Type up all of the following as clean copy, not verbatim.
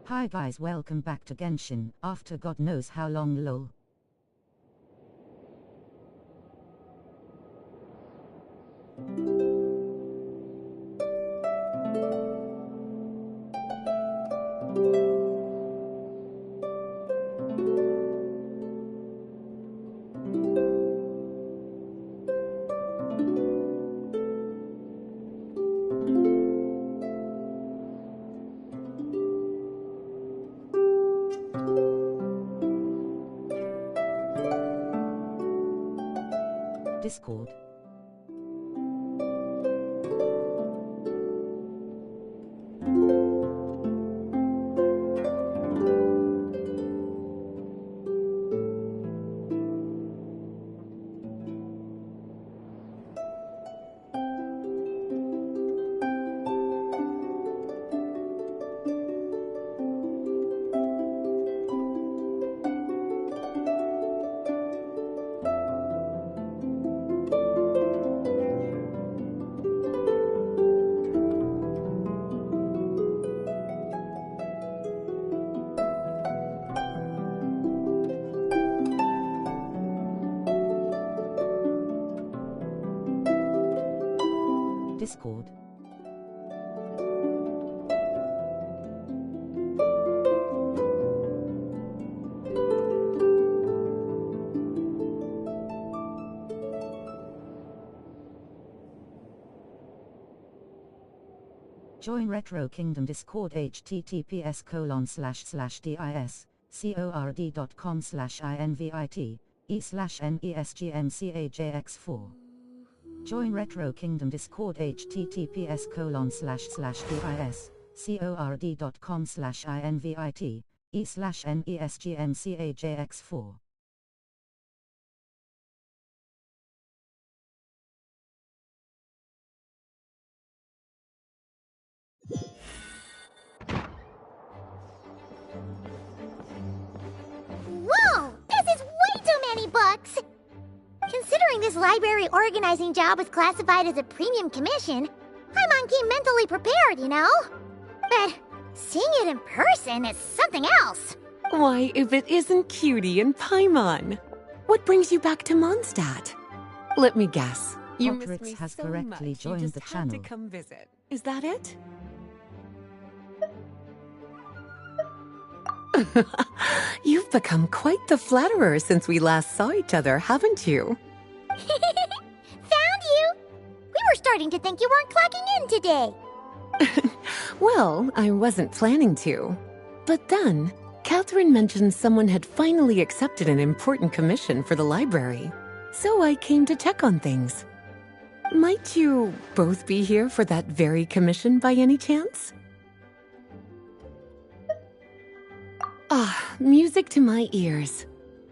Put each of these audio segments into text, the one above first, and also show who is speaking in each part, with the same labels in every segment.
Speaker 1: Hi guys, welcome back to Genshin, after God knows how long lol. Discord. Discord. Join Retro Kingdom Discord https://discord.com/invite/e/nesgmcajx4. Join Retro Kingdom Discord https://discord.com/invite/e/nesgmcajx4.
Speaker 2: Whoa! This is way too many books! Considering this library organizing job was classified as a premium commission, Paimon came mentally prepared, you know? But seeing it in person is something else.
Speaker 3: Why, if it isn't Cutie and Paimon? What brings you back to Mondstadt? Let me guess. You missed
Speaker 1: Otrix
Speaker 3: me
Speaker 1: has
Speaker 3: so
Speaker 1: correctly
Speaker 3: much,
Speaker 1: joined
Speaker 3: you
Speaker 1: the
Speaker 3: just had to
Speaker 1: channel.
Speaker 3: come visit. Is that it? You've become quite the flatterer since we last saw each other, haven't you?
Speaker 2: Found you! We were starting to think you weren't clocking in today.
Speaker 3: Well, I wasn't planning to. But then, Catherine mentioned someone had finally accepted an important commission for the library. So I came to check on things. Might you both be here for that very commission by any chance? Ah, music to my ears.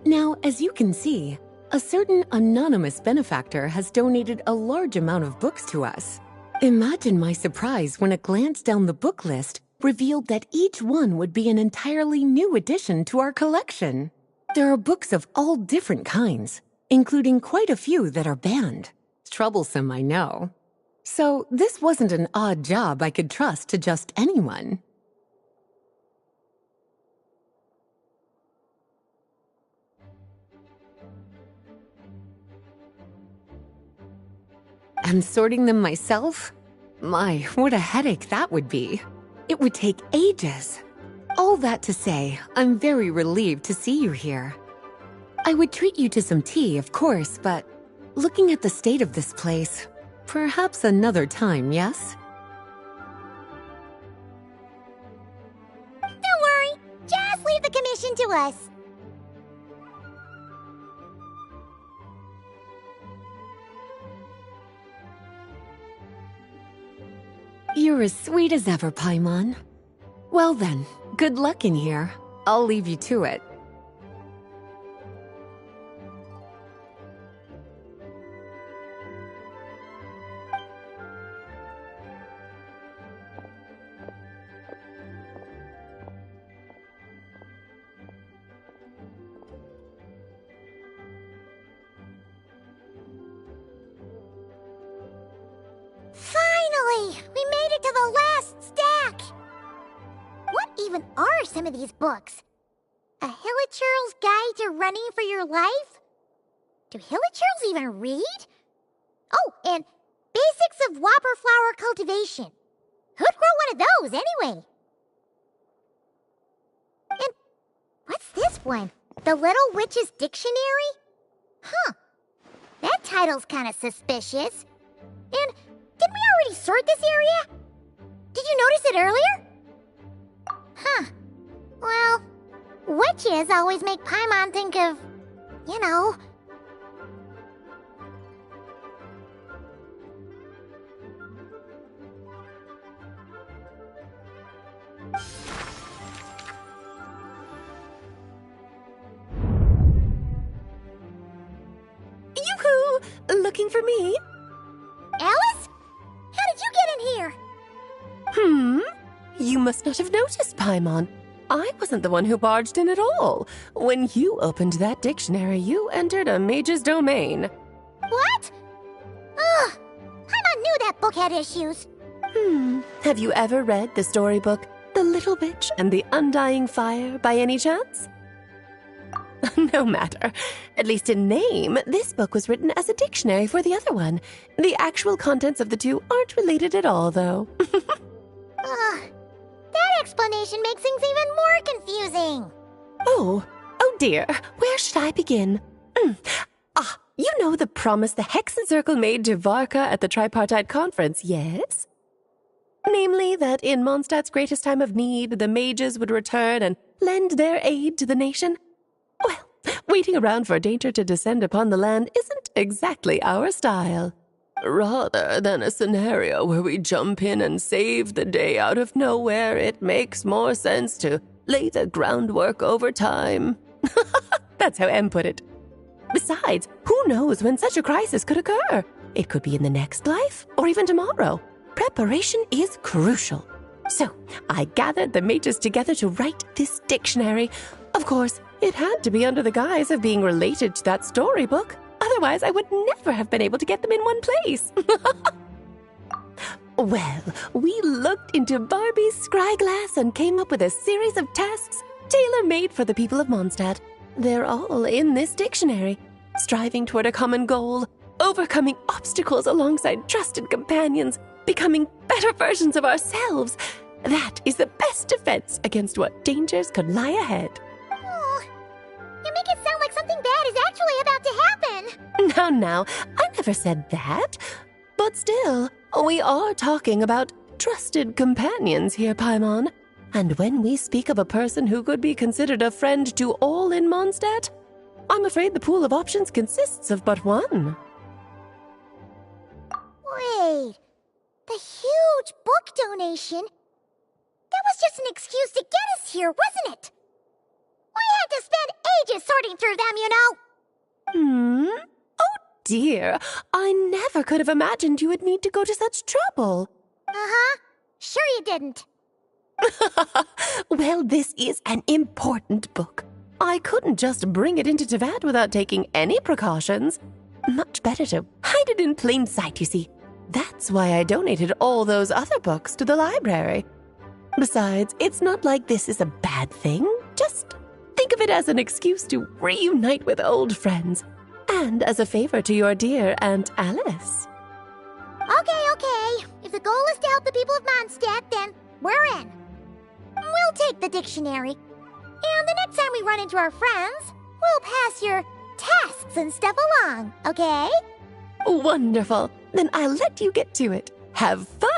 Speaker 3: Now, as you can see, a certain anonymous benefactor has donated a large amount of books to us. Imagine my surprise when a glance down the book list revealed that each one would be an entirely new addition to our collection. There are books of all different kinds, including quite a few that are banned. Troublesome, I know. So this wasn't an odd job I could trust to just anyone. And sorting them myself? My, what a headache that would be. It would take ages. All that to say, I'm very relieved to see you here. I would treat you to some tea, of course, but looking at the state of this place, perhaps another time, yes?
Speaker 2: Don't worry, just leave the commission to us.
Speaker 3: You're as sweet as ever, Paimon. Well then, good luck in here. I'll leave you to it.
Speaker 2: Finally! We made it to the last stack! What even are some of these books. A Hilichurl's Guide to Running for Your Life? Do Hilichurls even read? Oh, and Basics of Whopper Flower Cultivation. Who'd grow one of those, anyway? And what's this one? The Little Witch's Dictionary? Huh. That title's kind of suspicious. And didn't we already sort this area? Did you notice it earlier? Huh. Well, witches always make Paimon think of, you know...
Speaker 3: Yoo-hoo! Looking for me?
Speaker 2: Alice? How did you get in here?
Speaker 3: You must not have noticed, Paimon. I wasn't the one who barged in at all. When you opened that dictionary, you entered a mage's domain.
Speaker 2: What? Ugh. Paimon knew that book had issues.
Speaker 3: Have you ever read the storybook The Little Witch and the Undying Fire by any chance? No matter. At least in name, this book was written as a dictionary for the other one. The actual contents of the two aren't related at all, though.
Speaker 2: That explanation makes things even more confusing.
Speaker 3: Oh dear. Where should I begin? You know the promise the Hexen Circle made to Varka at the Tripartite Conference, yes? Namely, that in Mondstadt's greatest time of need, the mages would return and lend their aid to the nation. Well, waiting around for danger to descend upon the land isn't exactly our style. Rather than a scenario where we jump in and save the day out of nowhere, it makes more sense to lay the groundwork over time. That's how Em put it. Besides, who knows when such a crisis could occur? It could be in the next life, or even tomorrow. Preparation is crucial. So, I gathered the mages together to write this dictionary. Of course, it had to be under the guise of being related to that storybook. Otherwise, I would never have been able to get them in one place. Well, we looked into Barbie's scryglass and came up with a series of tasks tailor-made for the people of Mondstadt. They're all in this dictionary, striving toward a common goal, overcoming obstacles alongside trusted companions, becoming better versions of ourselves. That is the best defense against what dangers could lie ahead.
Speaker 2: Oh, you make it sound like something bad is actually about to happen.
Speaker 3: Now, I never said that. But still, we are talking about trusted companions here, Paimon. And when we speak of a person who could be considered a friend to all in Mondstadt, I'm afraid the pool of options consists of but one.
Speaker 2: Wait, the huge book donation? That was just an excuse to get us here, wasn't it? We had to spend ages sorting through them, you know.
Speaker 3: Oh dear, I never could have imagined you would need to go to such trouble.
Speaker 2: Uh-huh. Sure you didn't.
Speaker 3: Well, this is an important book. I couldn't just bring it into Teyvat without taking any precautions. Much better to hide it in plain sight, you see. That's why I donated all those other books to the library. Besides, it's not like this is a bad thing. Just think of it as an excuse to reunite with old friends. And as a favor to your dear Aunt Alice.
Speaker 2: Okay. If the goal is to help the people of Mondstadt, then we're in. We'll take the dictionary. And the next time we run into our friends, we'll pass your tasks and stuff along, okay?
Speaker 3: Wonderful. Then I'll let you get to it. Have fun!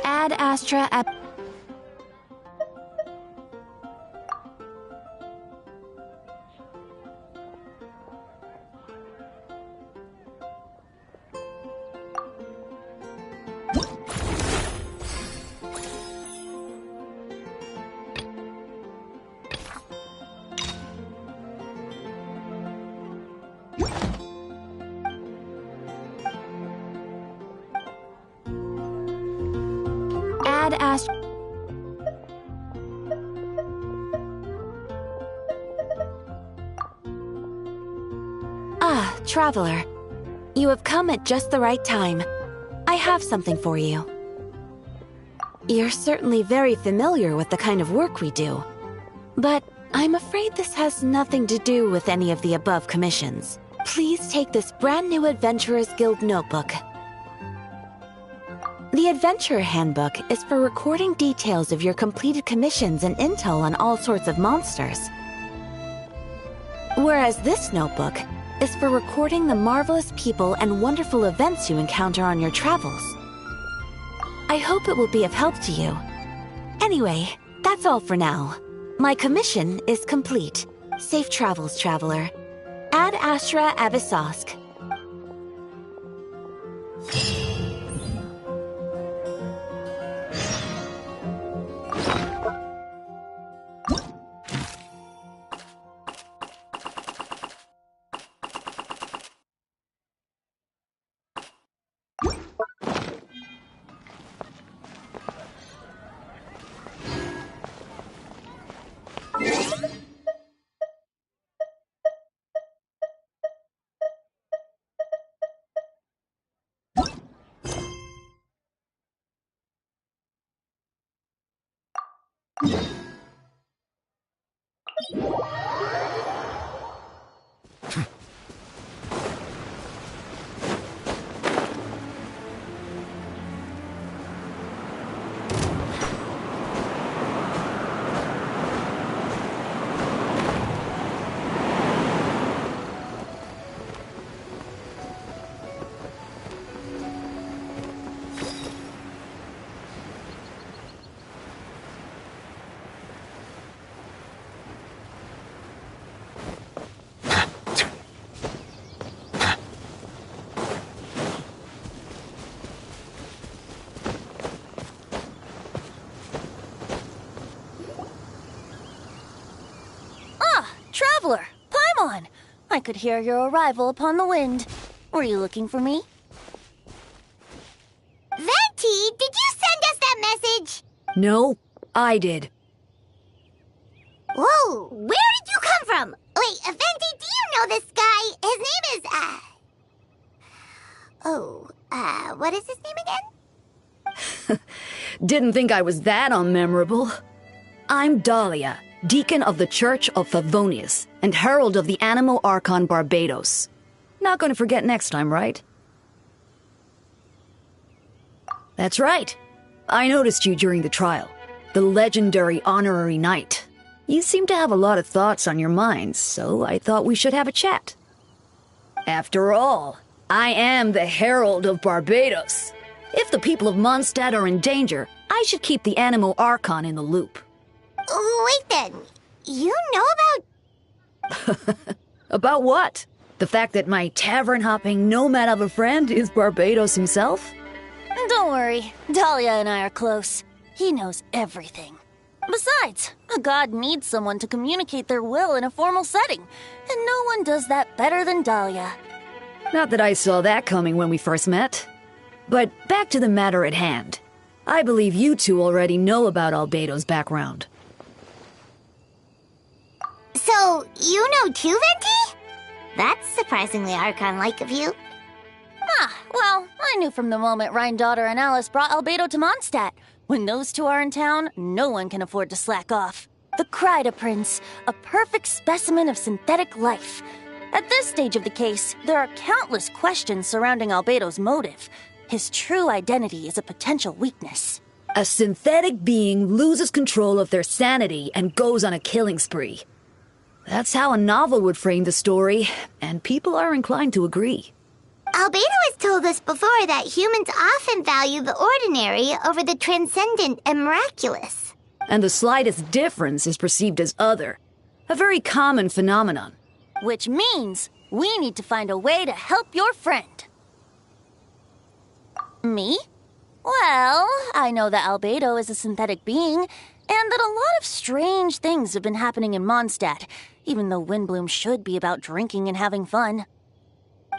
Speaker 4: Ad Astra Ep... Ad Astra... Ah, Traveler. You have come at just the right time. I have something for you. You're certainly very familiar with the kind of work we do. But I'm afraid this has nothing to do with any of the above commissions. Please take this brand new Adventurers Guild notebook. The Adventurer Handbook is for recording details of your completed commissions and intel on all sorts of monsters. Whereas this notebook is for recording the marvelous people and wonderful events you encounter on your travels. I hope it will be of help to you. Anyway, that's all for now. My commission is complete. Safe travels, Traveler. Ad Astra Avisosk.
Speaker 5: Traveler, Paimon! I could hear your arrival upon the wind. Were you looking for me?
Speaker 2: Venti, did you send us that message?
Speaker 6: No, I did.
Speaker 2: Whoa, where did you come from? Wait, Venti, do you know this guy? His name is, what is his name again?
Speaker 6: Didn't think I was that unmemorable. I'm Dahlia, Deacon of the Church of Favonius, and Herald of the Animal Archon Barbados. Not gonna forget next time, right? That's right. I noticed you during the trial. The legendary honorary knight. You seem to have a lot of thoughts on your mind, so I thought we should have a chat. After all, I am the Herald of Barbados. If the people of Mondstadt are in danger, I should keep the Animo Archon in the loop.
Speaker 2: Wait then, you know about...
Speaker 6: About what? The fact that my tavern-hopping nomad of a friend is Barbados himself?
Speaker 5: Don't worry, Dahlia and I are close. He knows everything. Besides, a god needs someone to communicate their will in a formal setting, and no one does that better than Dahlia.
Speaker 6: Not that I saw that coming when we first met. But back to the matter at hand. I believe you two already know about Albedo's background.
Speaker 2: So, you know too, Venti? That's surprisingly Archon-like of you.
Speaker 5: Well, I knew from the moment Rhine-Daughter and Alice brought Albedo to Mondstadt. When those two are in town, no one can afford to slack off. The Kryda Prince, a perfect specimen of synthetic life. At this stage of the case, there are countless questions surrounding Albedo's motive. His true identity is a potential weakness.
Speaker 6: A synthetic being loses control of their sanity and goes on a killing spree. That's how a novel would frame the story, and people are inclined to agree.
Speaker 2: Albedo has told us before that humans often value the ordinary over the transcendent and miraculous.
Speaker 6: And the slightest difference is perceived as other. A very common phenomenon.
Speaker 5: Which means we need to find a way to help your friend. Me? Well, I know that Albedo is a synthetic being, and that a lot of strange things have been happening in Mondstadt, even though Windbloom should be about drinking and having fun.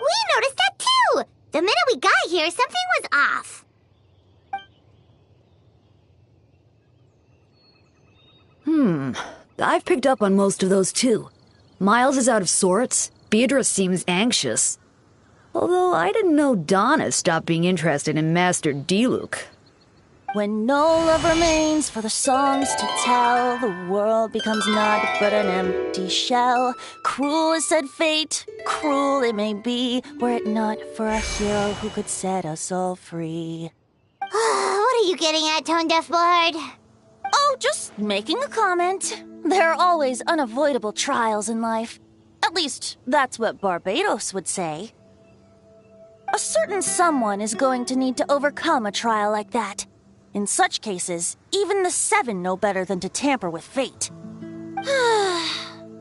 Speaker 2: We noticed that too! The minute we got here, something was off.
Speaker 6: I've picked up on most of those too. Miles is out of sorts. Beatrice seems anxious. Although I didn't know Donna stopped being interested in Master Diluc.
Speaker 5: When no love remains for the songs to tell, the world becomes naught but an empty shell. Cruel is said fate, cruel it may be, were it not for a hero who could set us all free.
Speaker 2: What are you getting at, Tone Deaf Bard?
Speaker 5: Oh, just making a comment. There are always unavoidable trials in life. At least, that's what Barbados would say. A certain someone is going to need to overcome a trial like that. In such cases, even the Seven know better than to tamper with fate.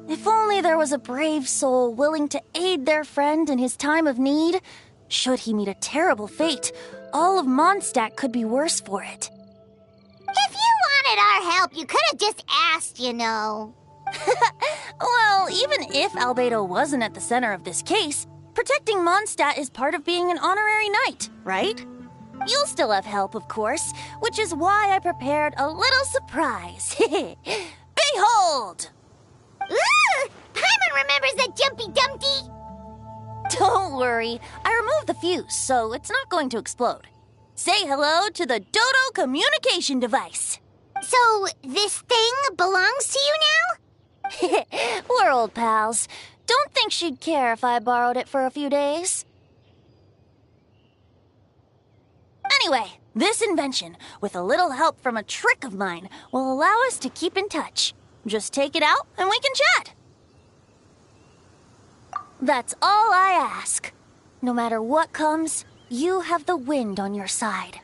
Speaker 5: If only there was a brave soul willing to aid their friend in his time of need. Should he meet a terrible fate, all of Mondstadt could be worse for it.
Speaker 2: If you wanted our help, you could have just asked, you know.
Speaker 5: Well, even if Albedo wasn't at the center of this case, protecting Mondstadt is part of being an honorary knight, right? You'll still have help, of course, which is why I prepared a little surprise. Behold!
Speaker 2: Ooh! Paimon remembers that Jumpy Dumpty!
Speaker 5: Don't worry, I removed the fuse, so it's not going to explode. Say hello to the Dodo communication device.
Speaker 2: So, this thing belongs to you now?
Speaker 5: We're old pals. Don't think she'd care if I borrowed it for a few days. Anyway, this invention, with a little help from a trick of mine, will allow us to keep in touch. Just take it out and we can chat. That's all I ask. No matter what comes, you have the wind on your side.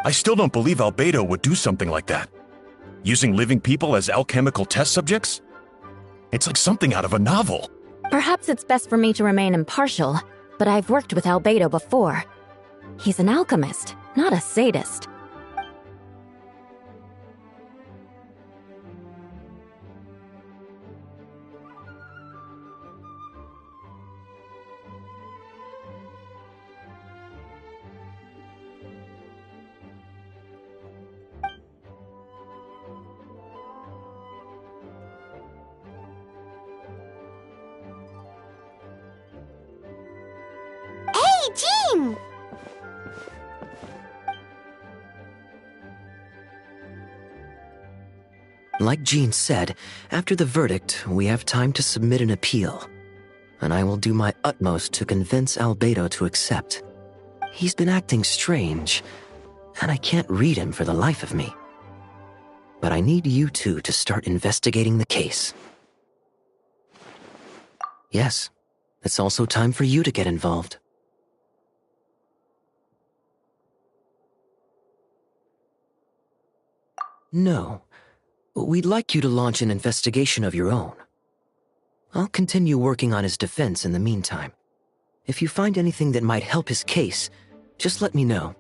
Speaker 7: I still don't believe Albedo would do something like that. Using living people as alchemical test subjects? It's like something out of a novel.
Speaker 8: Perhaps it's best for me to remain impartial, but I've worked with Albedo before. He's an alchemist, not a sadist.
Speaker 2: Hey, Jean!
Speaker 9: Like Jean said, after the verdict, we have time to submit an appeal. And I will do my utmost to convince Albedo to accept. He's been acting strange, and I can't read him for the life of me. But I need you two to start investigating the case. Yes, it's also time for you to get involved. No. We'd like you to launch an investigation of your own. I'll continue working on his defense in the meantime. If you find anything that might help his case, just let me know.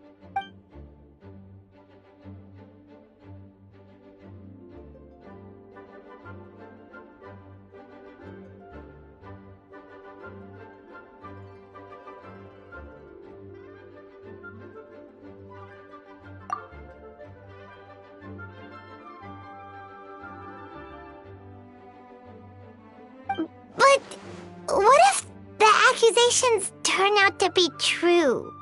Speaker 2: But what if the accusations turn out to be true?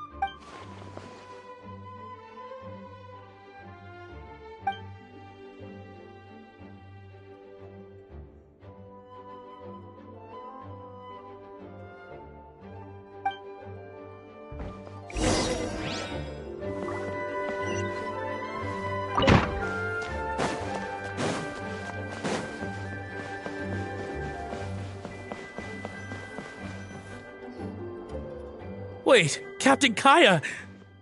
Speaker 10: Wait, Captain Kaya!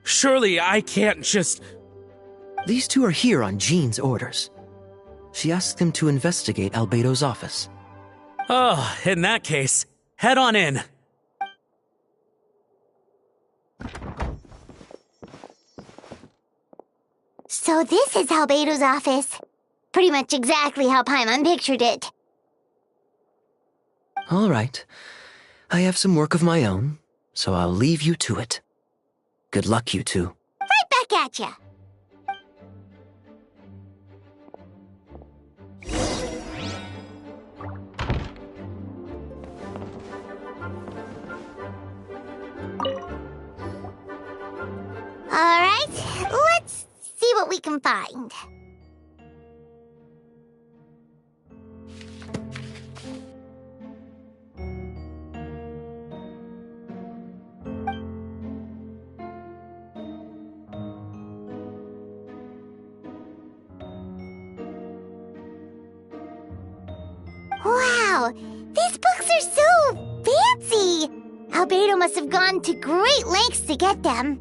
Speaker 10: Surely I can't just...
Speaker 9: These two are here on Jean's orders. She asked them to investigate Albedo's office.
Speaker 10: Oh, in that case, head on in.
Speaker 2: So this is Albedo's office. Pretty much exactly how Paimon pictured it.
Speaker 9: All right. I have some work of my own, so I'll leave you to it. Good luck, you two.
Speaker 2: Right back at ya. All right, let's see what we can find. Wow, these books are so fancy! Albedo must have gone to great lengths to get them.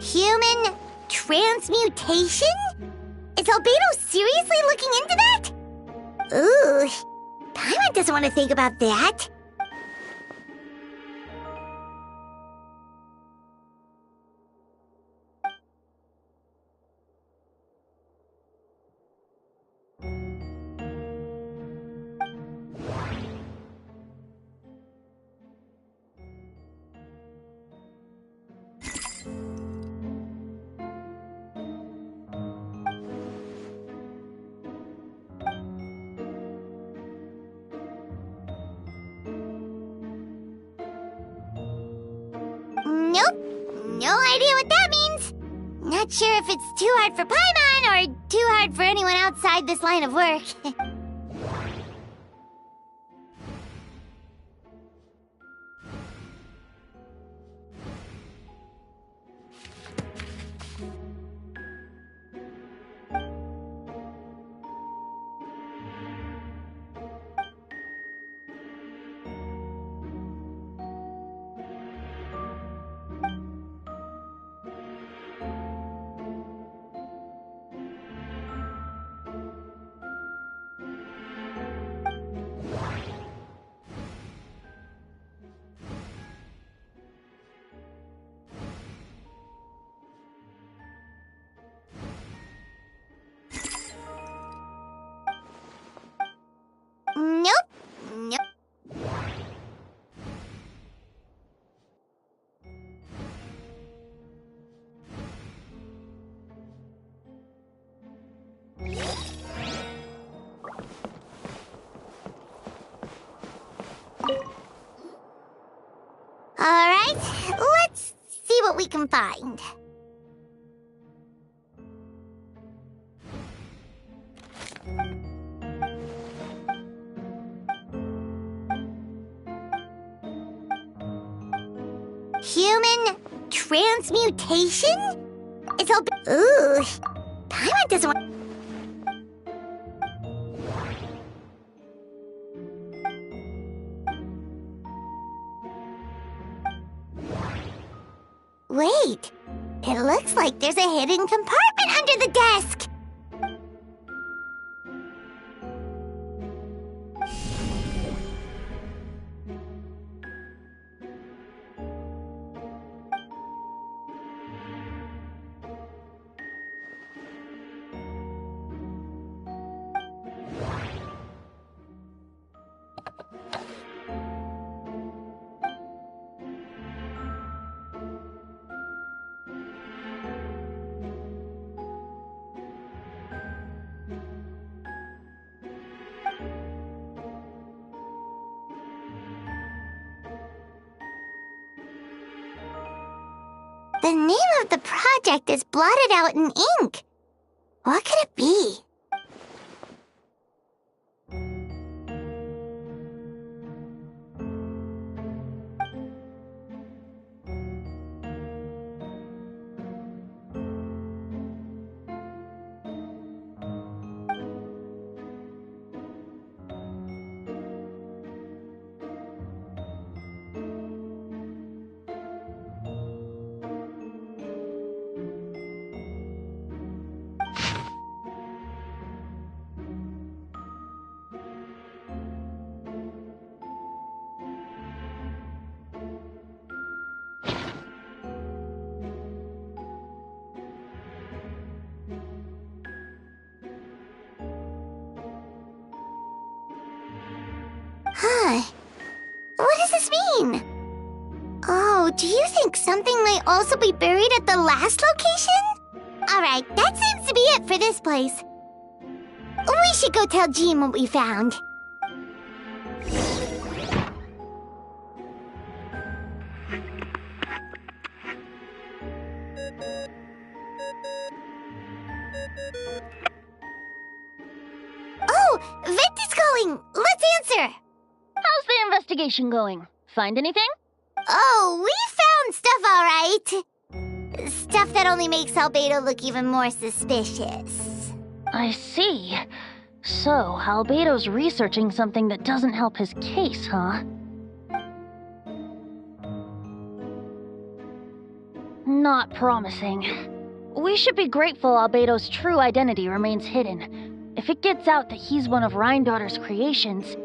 Speaker 2: Human transmutation? Is Albedo seriously looking into that? Ooh, Paimon doesn't want to think about that. Nope, no idea what that means. Not sure if it's too hard for Paimon or too hard for anyone outside this line of work. Nope. Nope. All right, let's see what we can find. Human transmutation? It's all. Ooh, Paimon doesn't want. Wait, it looks like there's a hidden compartment under the desk. The name of the project is blotted out in ink. What could it be? Huh. What does this mean? Oh, do you think something might also be buried at the last location? Alright, that seems to be it for this place. We should go tell Jean what we found. Oh, Vent is calling! Let's answer!
Speaker 5: How's the investigation going? Find anything?
Speaker 2: Oh, we found stuff, all right. Stuff that only makes Albedo look even more suspicious.
Speaker 5: I see. So, Albedo's researching something that doesn't help his case, huh? not promising. We should be grateful Albedo's true identity remains hidden. If it gets out that he's one of Rhine-daughter's creations,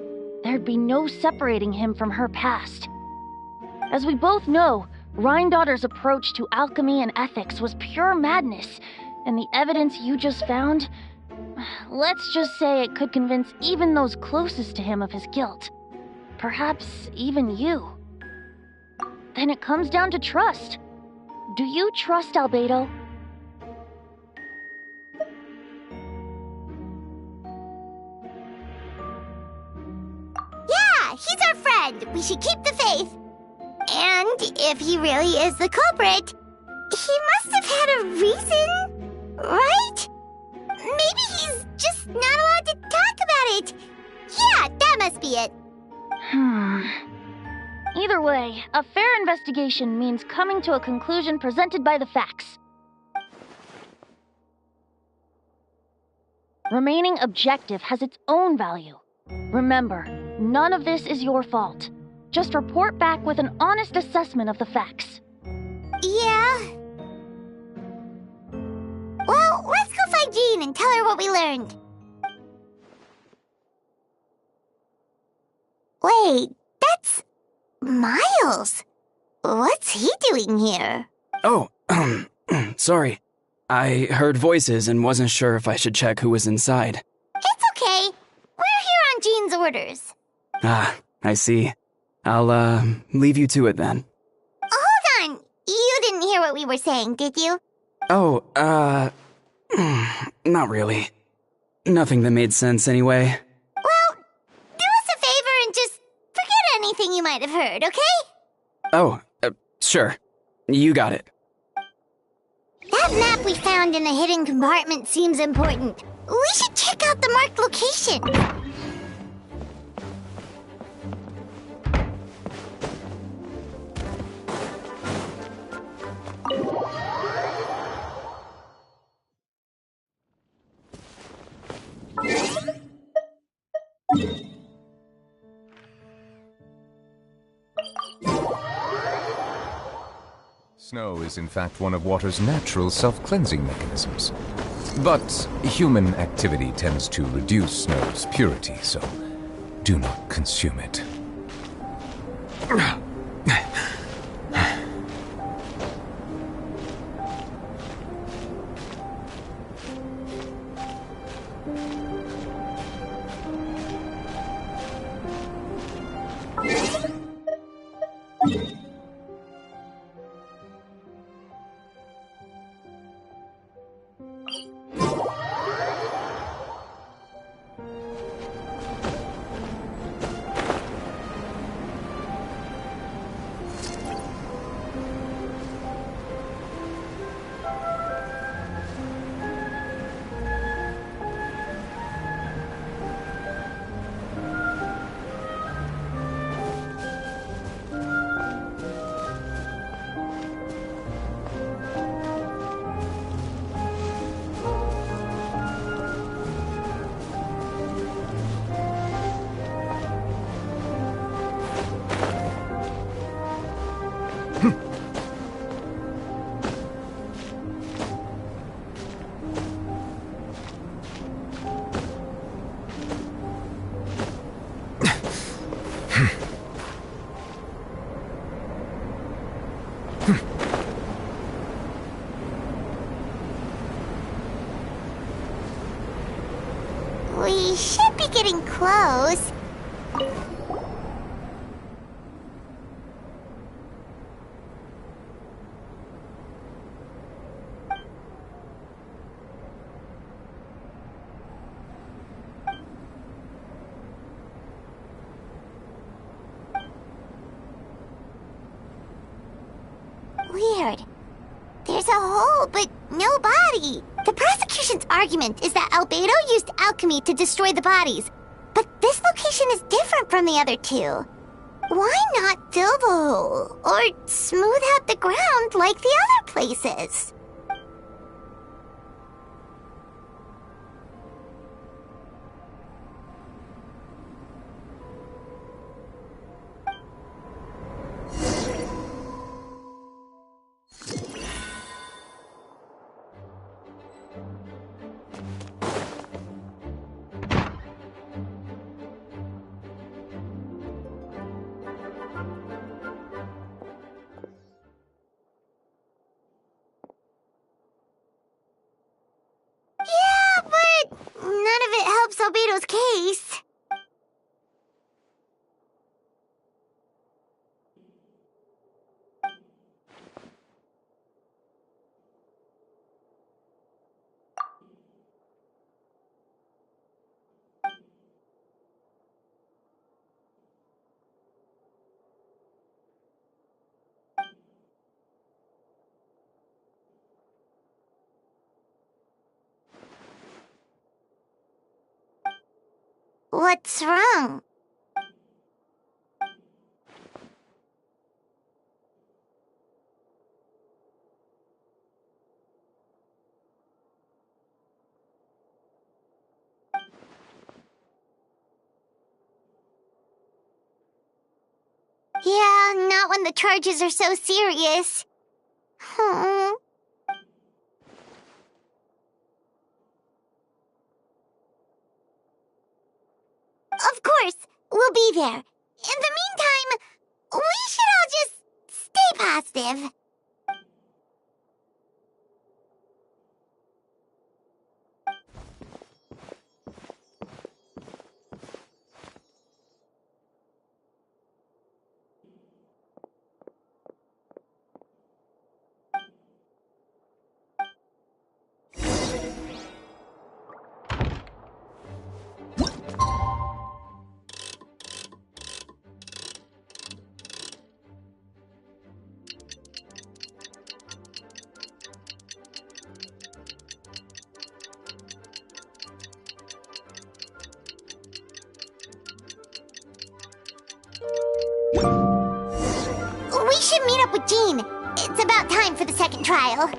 Speaker 5: there'd be no separating him from her past. As we both know, Rhine-daughter's approach to alchemy and ethics was pure madness, and the evidence you just found, let's just say it could convince even those closest to him of his guilt. Perhaps even you. Then it comes down to trust. Do you trust Albedo?
Speaker 2: Yeah, he's our friend. We should keep the faith. And if he really is the culprit, he must have had a reason, right? Maybe he's just not allowed to talk about it. Yeah, that must be it.
Speaker 5: Either way, a fair investigation means coming to a conclusion presented by the facts. Remaining objective has its own value. Remember, none of this is your fault. Just report back with an honest assessment of the facts.
Speaker 2: Yeah. Well, let's go find Jean and tell her what we learned. Wait, that's Miles. What's he doing here?
Speaker 11: Oh, sorry. I heard voices and wasn't sure if I should check who was inside.
Speaker 2: It's okay. We're here on Jean's orders.
Speaker 11: Ah, I see. I'll, leave you to it then.
Speaker 2: Hold on. You didn't hear what we were saying, did you?
Speaker 11: Oh, not really. Nothing that made sense anyway.
Speaker 2: Well, do us a favor and just forget anything you might have heard, okay?
Speaker 11: Oh, sure. You got it.
Speaker 2: That map we found in the hidden compartment seems important. We should check out the marked location.
Speaker 12: Snow is in fact one of water's natural self-cleansing mechanisms. But human activity tends to reduce snow's purity, so do not consume it. We should be getting close. Weird. There's a hole, but no body. The prosecution's argument is that Albedo used alchemy to destroy the bodies, but this location is different from the other two. Why not fill the hole, or smooth out the ground like the other places? case. What's wrong? Yeah, not when the charges are so serious. Of course, we'll be there. In the meantime, we should all just stay positive. We should meet up with Jean. It's about time for the second trial.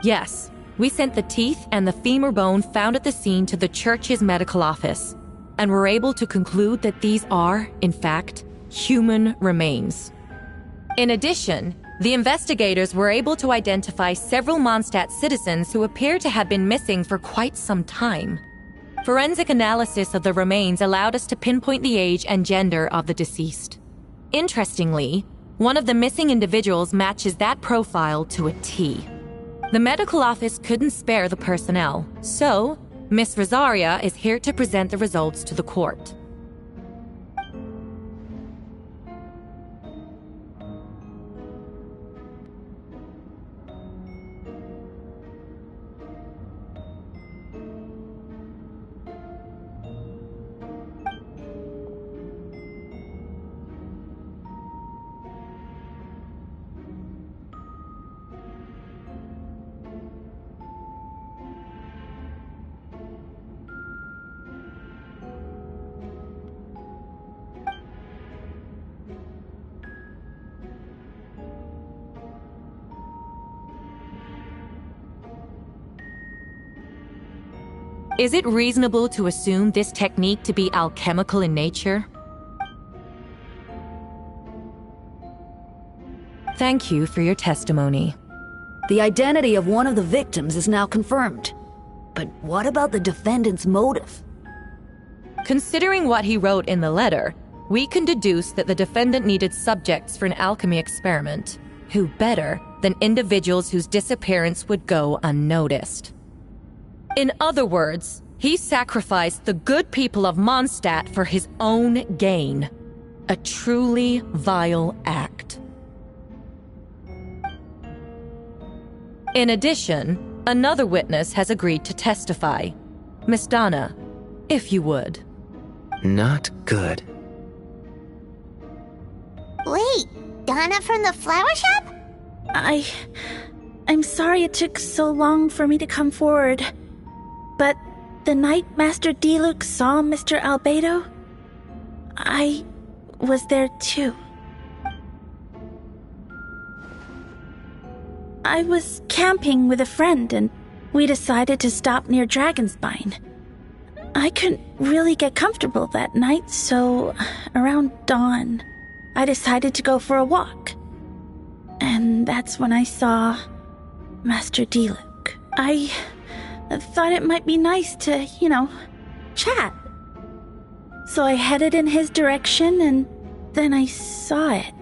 Speaker 13: Yes, we sent the teeth and the femur bone found at the scene to the church's medical office, and were able to conclude that these are, in fact, human remains. In addition, the investigators were able to identify several Mondstadt citizens who appear to have been missing for quite some time. Forensic analysis of the remains allowed us to pinpoint the age and gender of the deceased. Interestingly, one of the missing individuals matches that profile to a T. The medical office couldn't spare the personnel, so Miss Rosaria is here to present the results to the court. Is it reasonable to assume this technique to be alchemical in nature? Thank you for your testimony.
Speaker 6: The identity of one of the victims is now confirmed. But what about the defendant's motive?
Speaker 13: Considering what he wrote in the letter, we can deduce that the defendant needed subjects for an alchemy experiment. Who better than individuals whose disappearance would go unnoticed? In other words, He sacrificed the good people of Mondstadt for his own gain. A truly vile act. In addition, another witness has agreed to testify. Miss Donna, if you would.
Speaker 9: Not good.
Speaker 12: Wait, Donna from the flower shop?
Speaker 14: I'm sorry it took so long for me to come forward. But the night Master Diluc saw Mr. Albedo, I was there too. I was camping with a friend and we decided to stop near Dragonspine. I couldn't really get comfortable that night, so around dawn, I decided to go for a walk. And that's when I saw Master Diluc. I thought it might be nice to, chat. So I headed in his direction and then I saw it.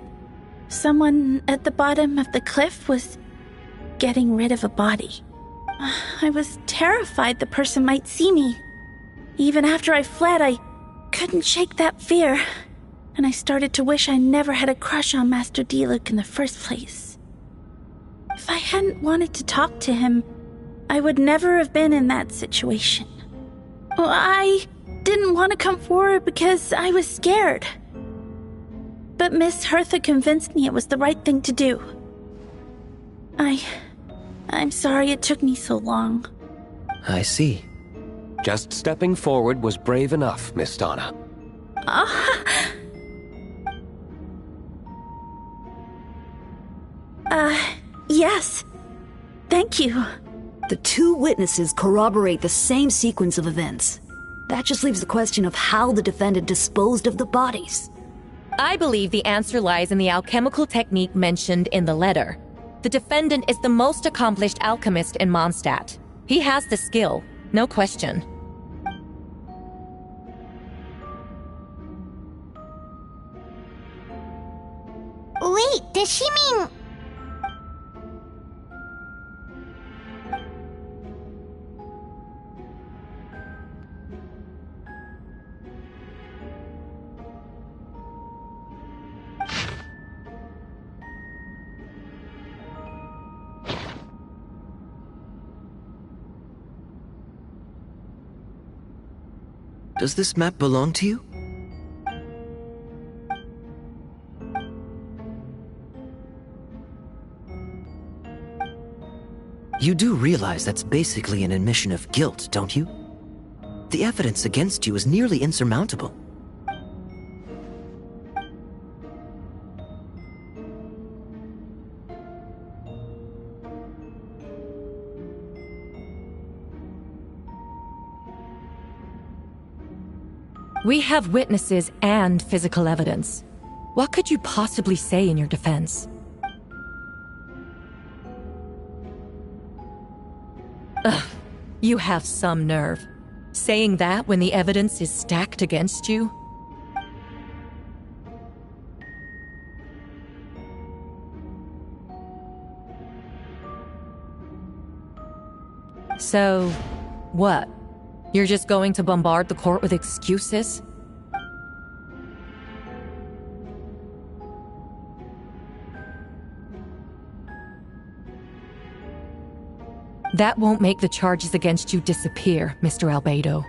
Speaker 14: Someone at the bottom of the cliff was getting rid of a body. I was terrified the person might see me. Even after I fled, I couldn't shake that fear. And I started to wish I never had a crush on Master Diluc in the first place. If I hadn't wanted to talk to him, I would never have been in that situation. Well, I didn't want to come forward because I was scared. But Miss Hertha convinced me it was the right thing to do. I'm sorry it took me so long.
Speaker 9: I see.
Speaker 15: Just stepping forward was brave enough, Miss Donna.
Speaker 14: Yes. Thank you.
Speaker 6: The two witnesses corroborate the same sequence of events. That just leaves the question of how the defendant disposed of the bodies.
Speaker 13: I believe the answer lies in the alchemical technique mentioned in the letter. The defendant is the most accomplished alchemist in Mondstadt. He has the skill, no question.
Speaker 12: Wait, does she mean...
Speaker 9: Does this map belong to you? You do realize that's basically an admission of guilt, don't you? The evidence against you is nearly insurmountable.
Speaker 13: We have witnesses and physical evidence. What could you possibly say in your defense? Ugh, you have some nerve. Saying that when the evidence is stacked against you? So, what? You're just going to bombard the court with excuses? That won't make the charges against you disappear, Mr. Albedo.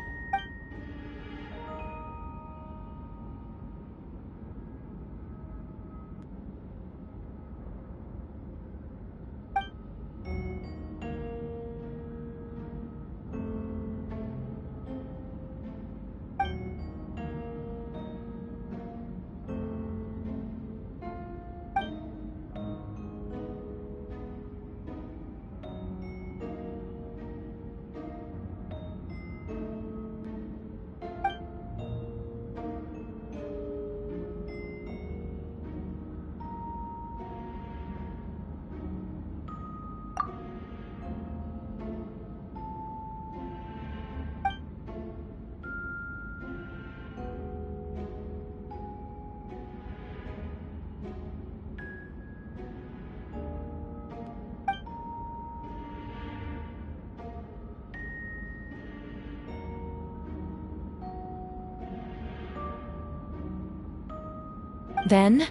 Speaker 13: Then,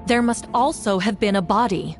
Speaker 13: there must also have been a body.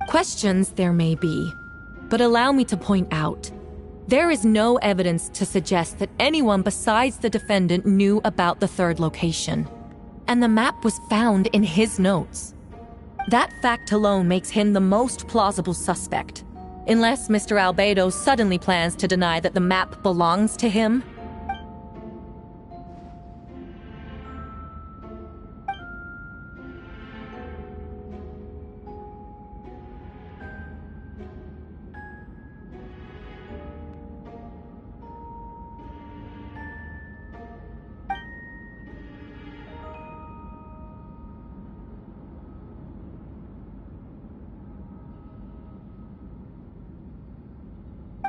Speaker 13: Questions there may be, but allow me to point out, there is no evidence to suggest that anyone besides the defendant knew about the third location, and the map was found in his notes. That fact alone makes him the most plausible suspect, unless Mr. Albedo suddenly plans to deny that the map belongs to him.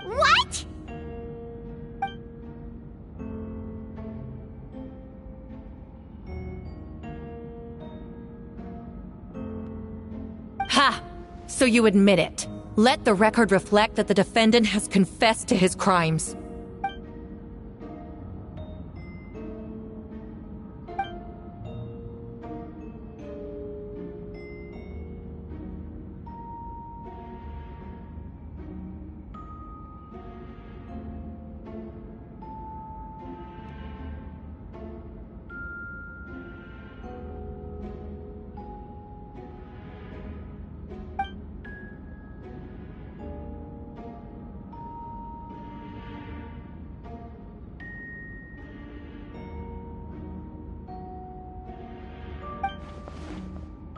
Speaker 2: What?
Speaker 13: Ha! So you admit it. Let the record reflect that the defendant has confessed to his crimes.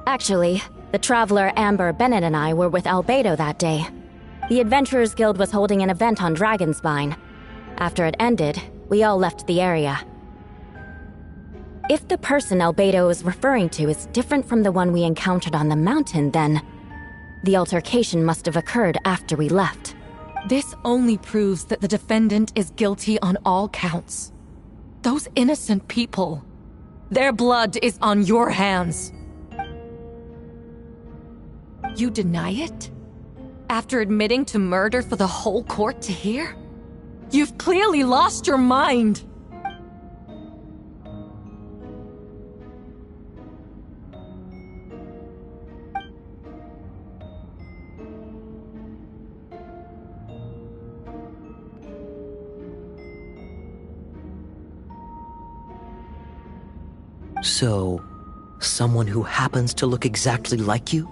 Speaker 8: Actually, the traveler Amber, Bennett, and I were with Albedo that day. The Adventurers Guild was holding an event on Dragonspine. After it ended, we all left the area. If the person Albedo is referring to is different from the one we encountered on the mountain, then the altercation must have occurred after we left.
Speaker 13: This only proves that the defendant is guilty on all counts. Those innocent people, their blood is on your hands. You deny it? After admitting to murder for the whole court to hear? You've clearly lost your mind!
Speaker 9: So, someone who happens to look exactly like you?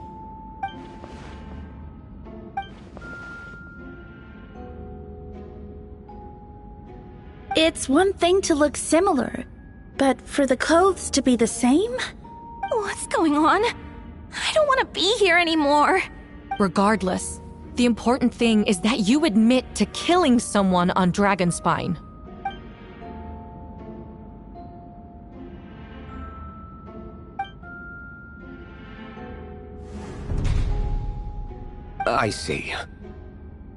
Speaker 14: It's one thing to look similar, but for the clothes to be the same?
Speaker 5: What's going on? I don't want to be here anymore.
Speaker 13: Regardless, the important thing is that you admit to killing someone on Dragonspine.
Speaker 15: I see.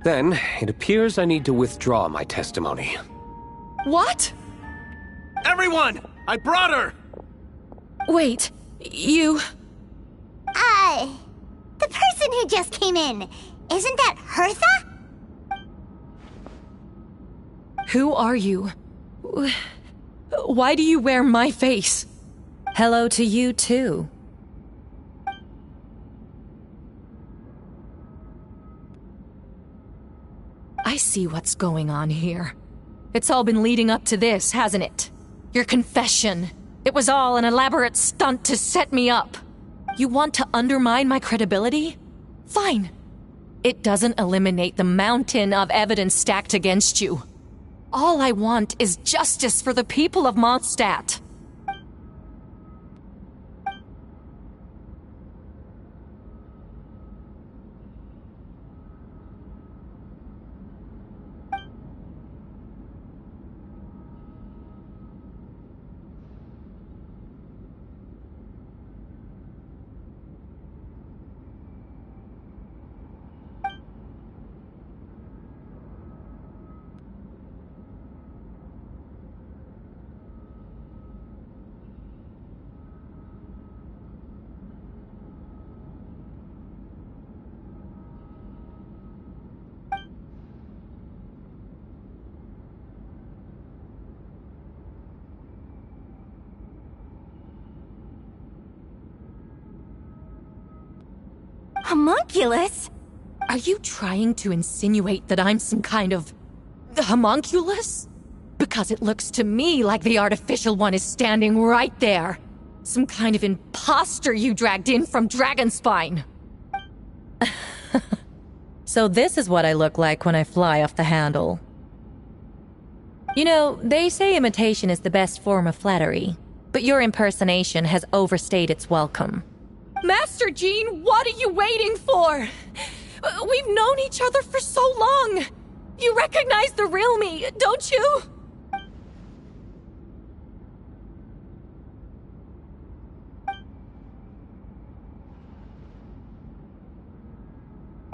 Speaker 15: Then, it appears I need to withdraw my testimony.
Speaker 13: What?
Speaker 7: Everyone! I brought her!
Speaker 13: Wait, you...
Speaker 2: The person who just came in, isn't that Hertha?
Speaker 13: Who are you? Why do you wear my face?
Speaker 1: Hello to you too.
Speaker 13: I see what's going on here. It's all been leading up to this, hasn't it? Your confession. It was all an elaborate stunt to set me up. You want to undermine my credibility? Fine. It doesn't eliminate the mountain of evidence stacked against you. All I want is justice for the people of Mondstadt.
Speaker 5: Homunculus?
Speaker 13: Are you trying to insinuate that I'm some kind of homunculus? Because it looks to me like the artificial one is standing right there. Some kind of imposter you dragged in from Dragonspine. So this is what I look like when I fly off the handle. You know, they say imitation is the best form of flattery, but your impersonation has overstayed its welcome. Master Jean, what are you waiting for? We've known each other for so long. You recognize the real me, don't you?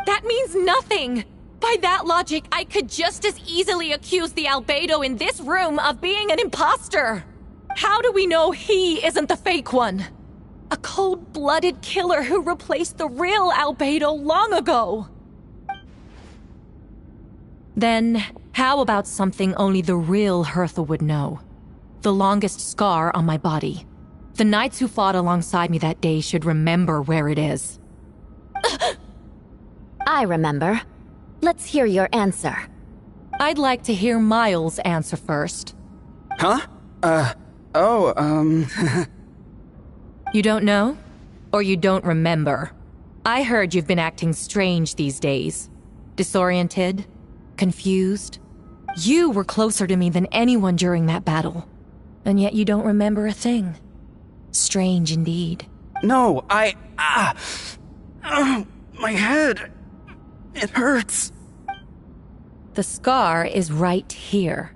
Speaker 13: That means nothing! By that logic, I could just as easily accuse the albedo in this room of being an imposter! How do we know he isn't the fake one? A cold-blooded killer who replaced the real albedo long ago! Then, how about something only the real Hertha would know? The longest scar on my body. The knights who fought alongside me that day should remember where it is.
Speaker 8: I remember. Let's hear your answer.
Speaker 13: I'd like to hear Miles' answer first.
Speaker 11: Huh?
Speaker 13: You don't know? Or you don't remember? I heard you've been acting strange these days. Disoriented? Confused? You were closer to me than anyone during that battle. And yet you don't remember a thing. Strange indeed.
Speaker 11: No, my head. It hurts.
Speaker 13: The scar is right here.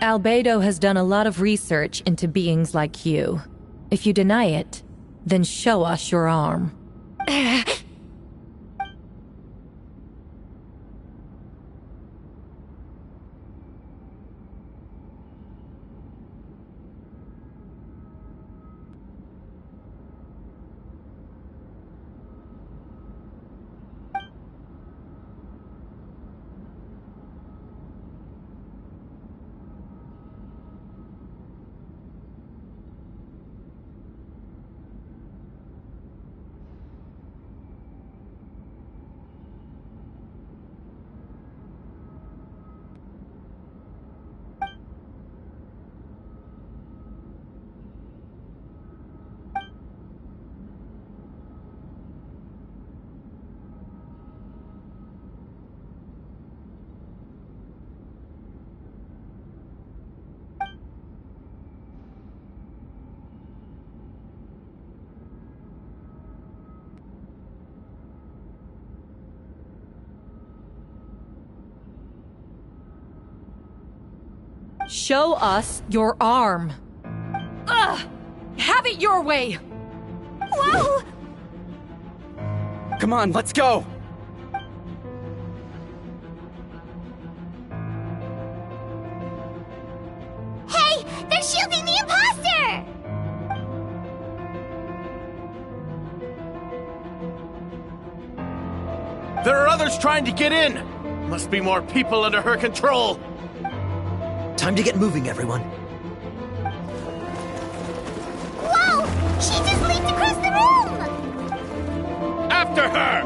Speaker 13: Albedo has done a lot of research into beings like you. If you deny it, then show us your arm. Show us your arm. Ugh! Have it your way!
Speaker 5: Whoa!
Speaker 11: Come on, let's go!
Speaker 12: Hey! They're shielding the imposter!
Speaker 16: There are others trying to get in! Must be more people under her control!
Speaker 9: Time to get moving, everyone.
Speaker 12: Whoa! She just leaped across the room!
Speaker 16: After her!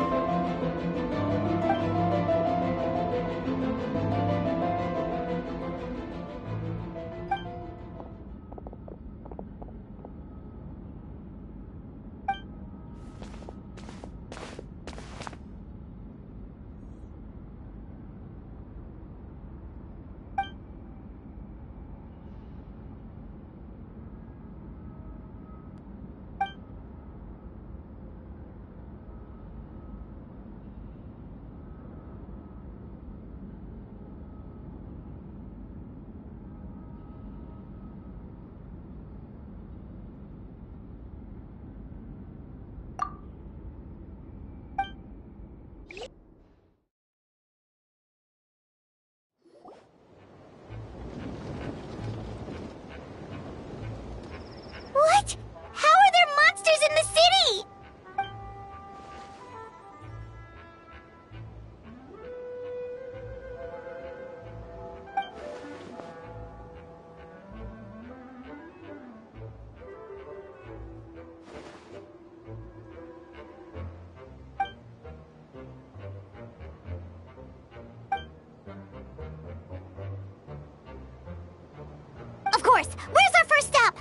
Speaker 12: course. Where's our first stop?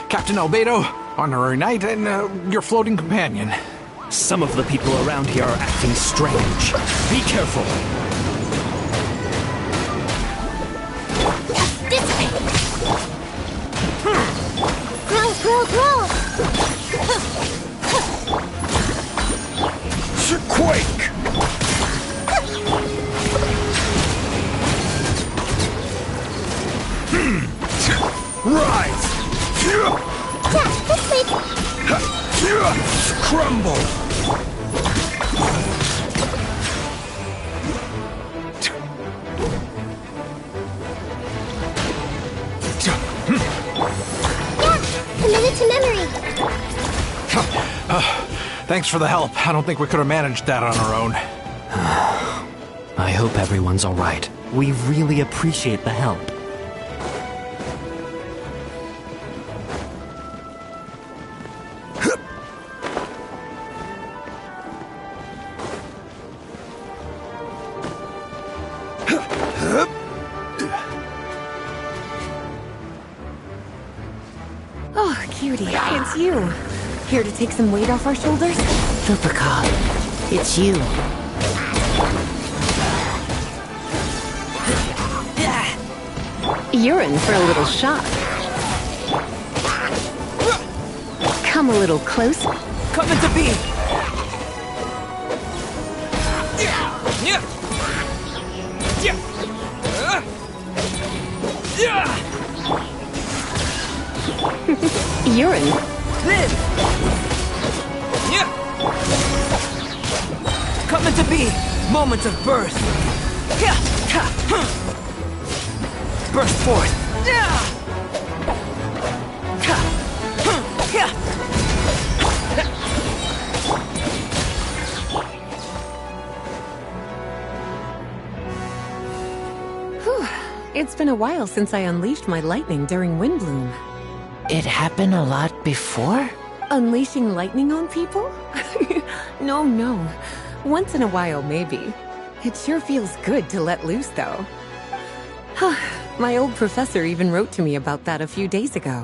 Speaker 17: Captain Albedo, Honorary Knight, and your floating companion.
Speaker 10: Some of the people around here are acting strange. Be careful.
Speaker 12: This way! Grow!
Speaker 17: Quake! Rise!
Speaker 12: Yeah, this way!
Speaker 17: Crumble!
Speaker 12: Yeah, committed to memory.
Speaker 17: Thanks for the help. I don't think we could have managed that on our own.
Speaker 9: I hope everyone's alright.
Speaker 10: We really appreciate the help.
Speaker 3: Oh, cutie, it's you. Here to take some weight off our shoulders?
Speaker 6: Lupica, it's you.
Speaker 3: You're in for a little shock. Come a little closer.
Speaker 11: Coming to be!
Speaker 3: You're in.
Speaker 11: Coming to be! Moment of birth! Burst forth!
Speaker 3: Whew. It's been a while since I unleashed my lightning during Windbloom.
Speaker 6: It happened a lot before?
Speaker 3: Unleashing lightning on people? No. Once in a while, maybe. It sure feels good to let loose, though. My old professor even wrote to me about that a few days ago.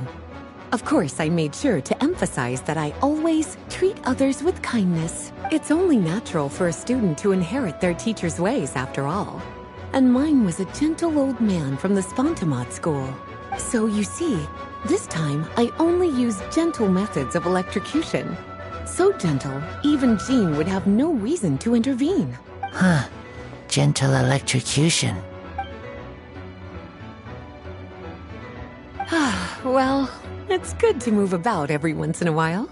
Speaker 3: Of course, I made sure to emphasize that I always treat others with kindness. It's only natural for a student to inherit their teacher's ways, after all. And mine was a gentle old man from the Spontamod school. So you see, this time I only used gentle methods of electrocution. So gentle, even Jean would have no reason to intervene.
Speaker 6: Huh. Gentle electrocution.
Speaker 3: Well, it's good to move about every once in a while.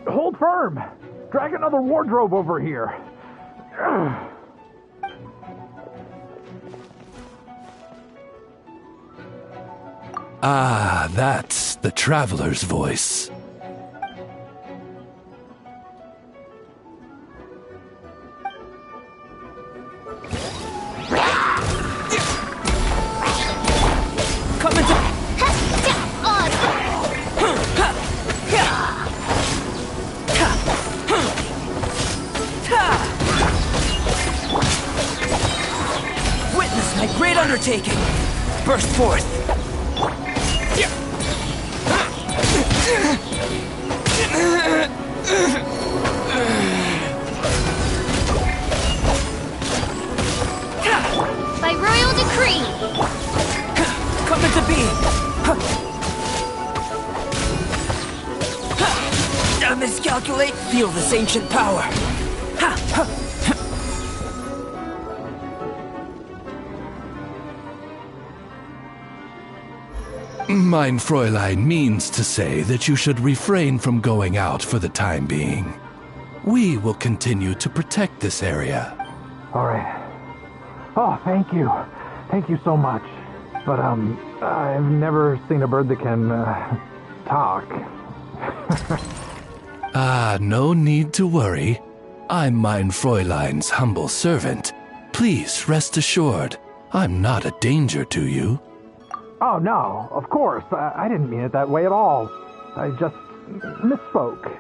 Speaker 17: Hold firm! Drag another wardrobe over here.
Speaker 18: Ah, that's the traveler's voice.
Speaker 11: Coming to... Witness my great undertaking! Burst forth!
Speaker 2: By royal decree!
Speaker 10: Come into being! Miscalculate! Feel this ancient power!
Speaker 18: Mein Fräulein means to say that you should refrain from going out for the time being. We will continue to protect this area.
Speaker 17: All right. Oh, thank you. Thank you so much. But, I've never seen a bird that can, talk.
Speaker 18: No need to worry. I'm Mein Fräulein's humble servant. Please rest assured, I'm not a danger to you.
Speaker 17: Oh, no, of course. I didn't mean it that way at all. I just misspoke.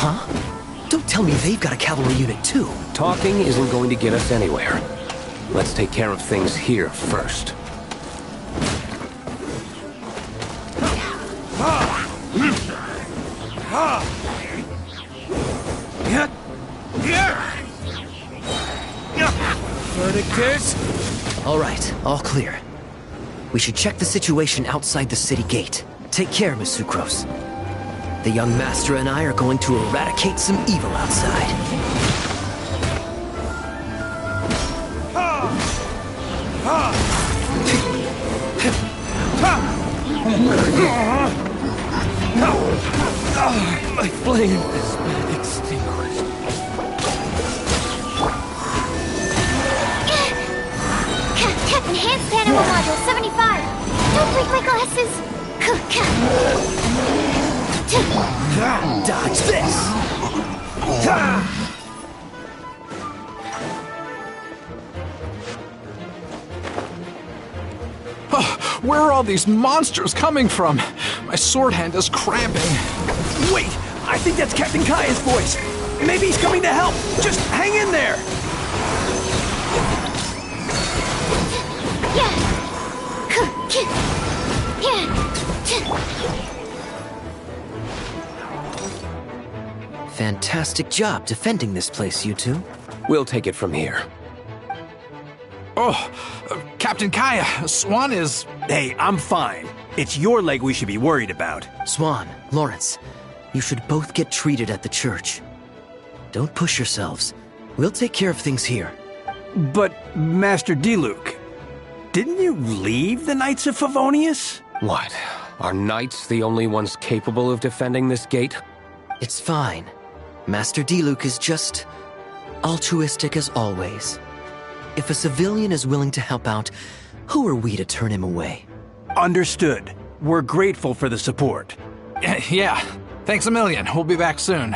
Speaker 9: Huh? Don't tell me they've got a cavalry unit too.
Speaker 15: Talking isn't going to get us anywhere. Let's take care of things here first.
Speaker 9: Verdictus? All right, all clear. We should check the situation outside the city gate. Take care, Miss Sucrose. The young master and I are going to eradicate some evil outside.
Speaker 15: My flame has been extinguished.
Speaker 2: Enhanced animal module 75. Don't break my glasses.
Speaker 9: Dodge this!
Speaker 17: Oh, where are all these monsters coming from? My sword hand is cramping.
Speaker 10: Wait! I think that's Captain Kaya's voice! Maybe he's coming to help! Just hang in there!
Speaker 9: Fantastic job defending this place, you two.
Speaker 15: We'll take it from here.
Speaker 17: Oh, Captain Kaya, Swan is...
Speaker 10: Hey, I'm fine. It's your leg we should be worried about.
Speaker 9: Swan, Lawrence, you should both get treated at the church. Don't push yourselves. We'll take care of things here.
Speaker 10: But, Master Diluc, didn't you leave the Knights of Favonius?
Speaker 15: What? Are knights the only ones capable of defending this gate?
Speaker 9: It's fine. Master Diluc is just altruistic as always. If a civilian is willing to help out, who are we to turn him away?
Speaker 10: Understood. We're grateful for the support.
Speaker 17: Yeah, thanks a million. We'll be back soon.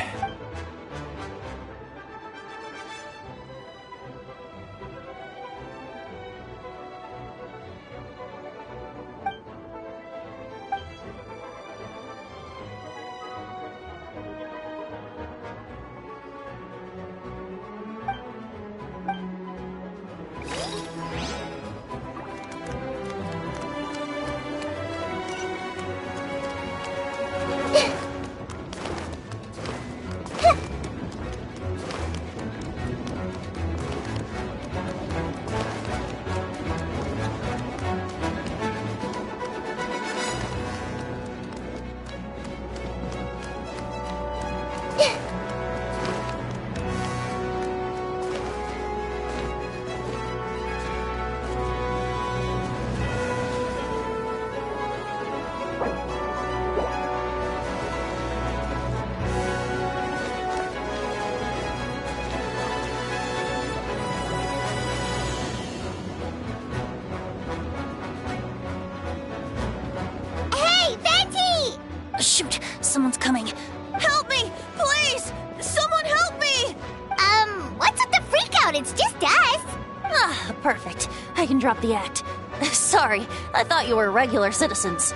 Speaker 12: out, it's just us.
Speaker 5: Ah, perfect. I can drop the act. Sorry, I thought you were regular citizens.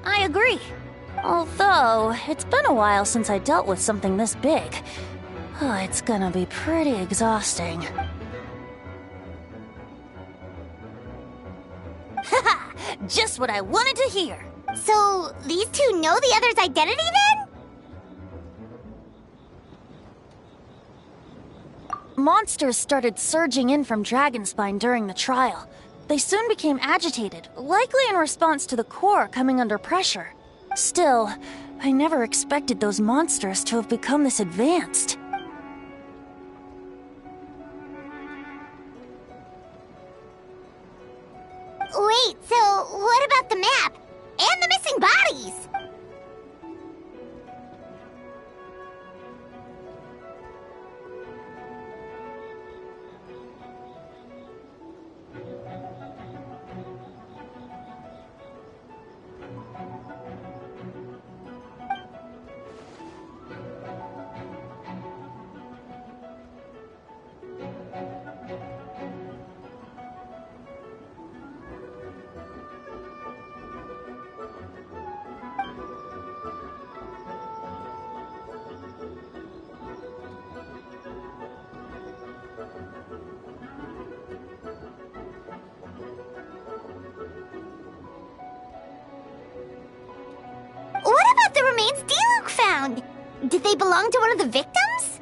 Speaker 5: I agree. Although, it's been a while since I dealt with something this big. Oh, it's gonna be pretty exhausting. Haha! Just what I wanted to hear!
Speaker 12: So, these two know the other's identity then?
Speaker 5: Monsters started surging in from Dragonspine during the trial. They soon became agitated, likely in response to the core coming under pressure. Still, I never expected those monsters to have become this advanced.
Speaker 12: Wait, so what about the map? And the missing bodies? What about the remains Diluc found? Did they belong to one of the victims?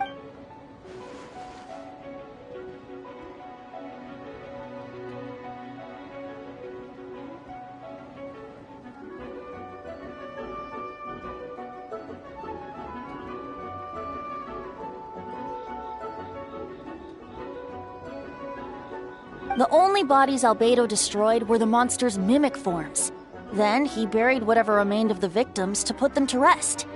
Speaker 5: The only bodies Albedo destroyed were the monster's mimic forms. Then he buried whatever remained of the victims to put them to rest.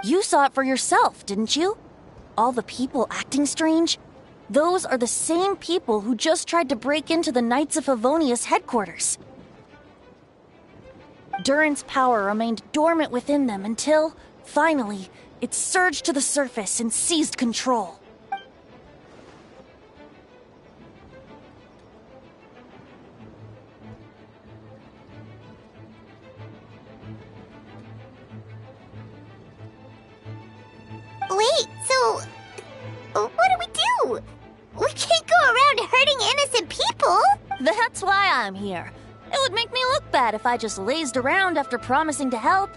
Speaker 5: You saw it for yourself, didn't you? All the people acting strange? Those are the same people who just tried to break into the Knights of Favonius headquarters. Durin's power remained dormant within them until, finally, it surged to the surface and seized control.
Speaker 12: Wait, so what do we do? We can't go around hurting innocent people.
Speaker 5: That's why I'm here. It would make me look bad if I just lazed around after promising to help.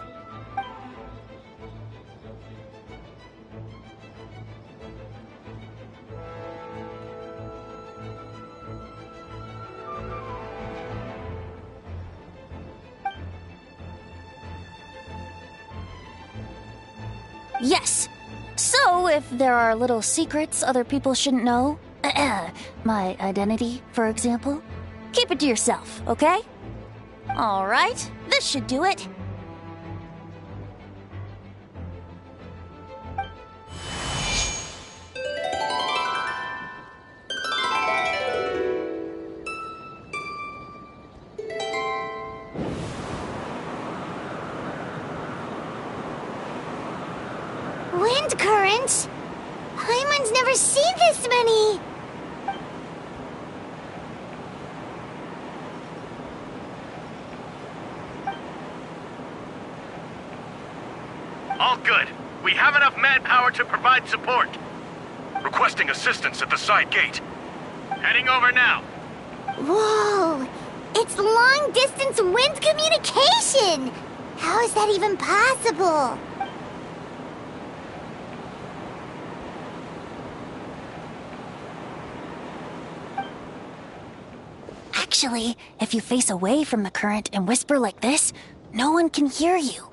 Speaker 5: Yes. So, if there are little secrets other people shouldn't know, my identity, for example, keep it to yourself, okay? All right, this should do it.
Speaker 12: Wind currents? Paimon's never seen this many!
Speaker 16: All good. We have enough manpower to provide support. Requesting assistance at the side gate. Heading over now.
Speaker 12: Whoa! It's long-distance wind communication! How is that even possible?
Speaker 5: Actually, if you face away from the current and whisper like this, no one can hear you.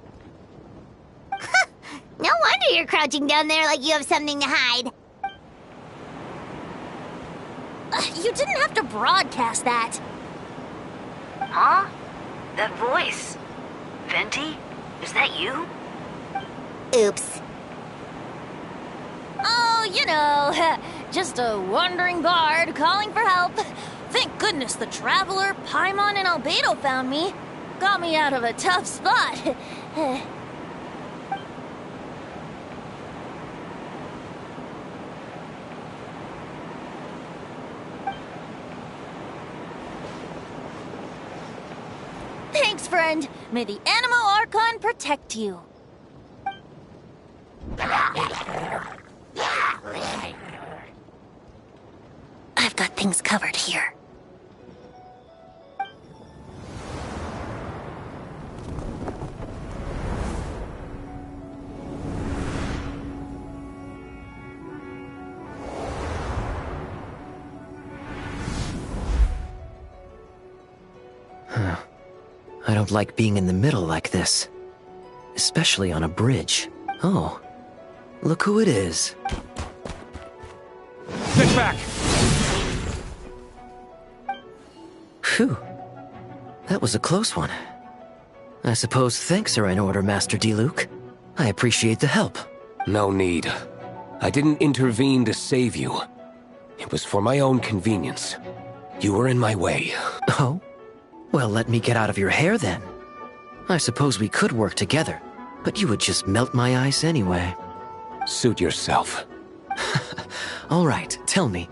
Speaker 12: No wonder you're crouching down there like you have something to hide.
Speaker 5: You didn't have to broadcast that.
Speaker 6: Huh? That voice? Venti? Is that you?
Speaker 12: Oops.
Speaker 5: Oh, you know, just a wandering bard calling for help. Thank goodness the Traveler, Paimon, and Albedo found me. Got me out of a tough spot. Thanks, friend. May the Animo Archon protect you. I've got things covered here.
Speaker 9: I don't like being in the middle like this. Especially on a bridge. Oh, look who it is.
Speaker 16: Stick back!
Speaker 9: Phew. That was a close one. I suppose thanks are in order, Master Diluc. I appreciate the help.
Speaker 15: No need. I didn't intervene to save you. It was for my own convenience. You were in my way.
Speaker 9: Oh? Well, let me get out of your hair then. I suppose we could work together, but you would just melt my ice anyway.
Speaker 15: Suit yourself.
Speaker 9: All right, tell me.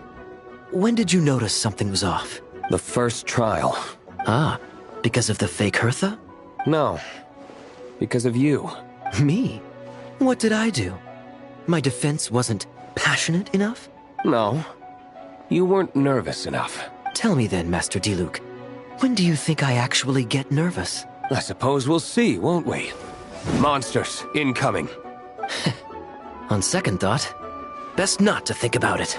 Speaker 9: When did you notice something was off?
Speaker 15: The first trial.
Speaker 9: Ah, because of the fake Hertha?
Speaker 15: No. Because of you.
Speaker 9: Me? What did I do? My defense wasn't passionate enough?
Speaker 15: No. You weren't nervous enough.
Speaker 9: Tell me then, Master Diluc. When do you think I actually get nervous?
Speaker 15: I suppose we'll see, won't we? Monsters, incoming.
Speaker 9: On second thought, best not to think about it.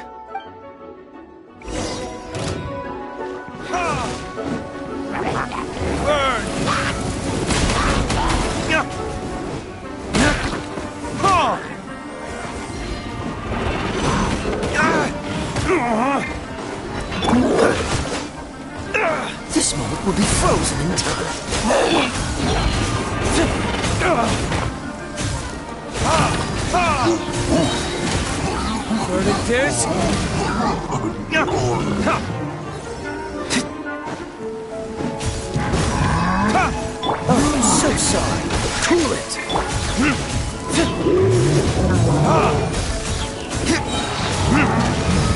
Speaker 9: This moment will be frozen in time.
Speaker 10: Verdictus? I'm so sorry. Cool it.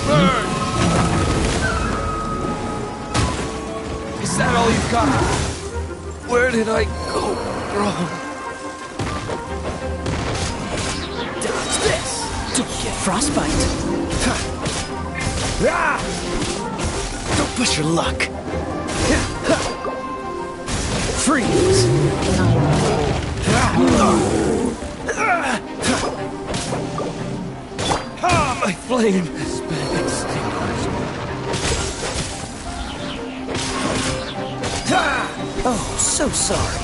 Speaker 10: Burn! Is that all you've got? Where did I go wrong? Dodge this! Don't get frostbite. Don't push your luck. Freeze! My flame has been extinguished. Oh, so sorry.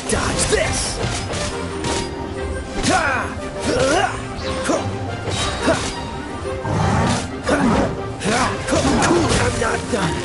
Speaker 10: Dodge this! I'm not done.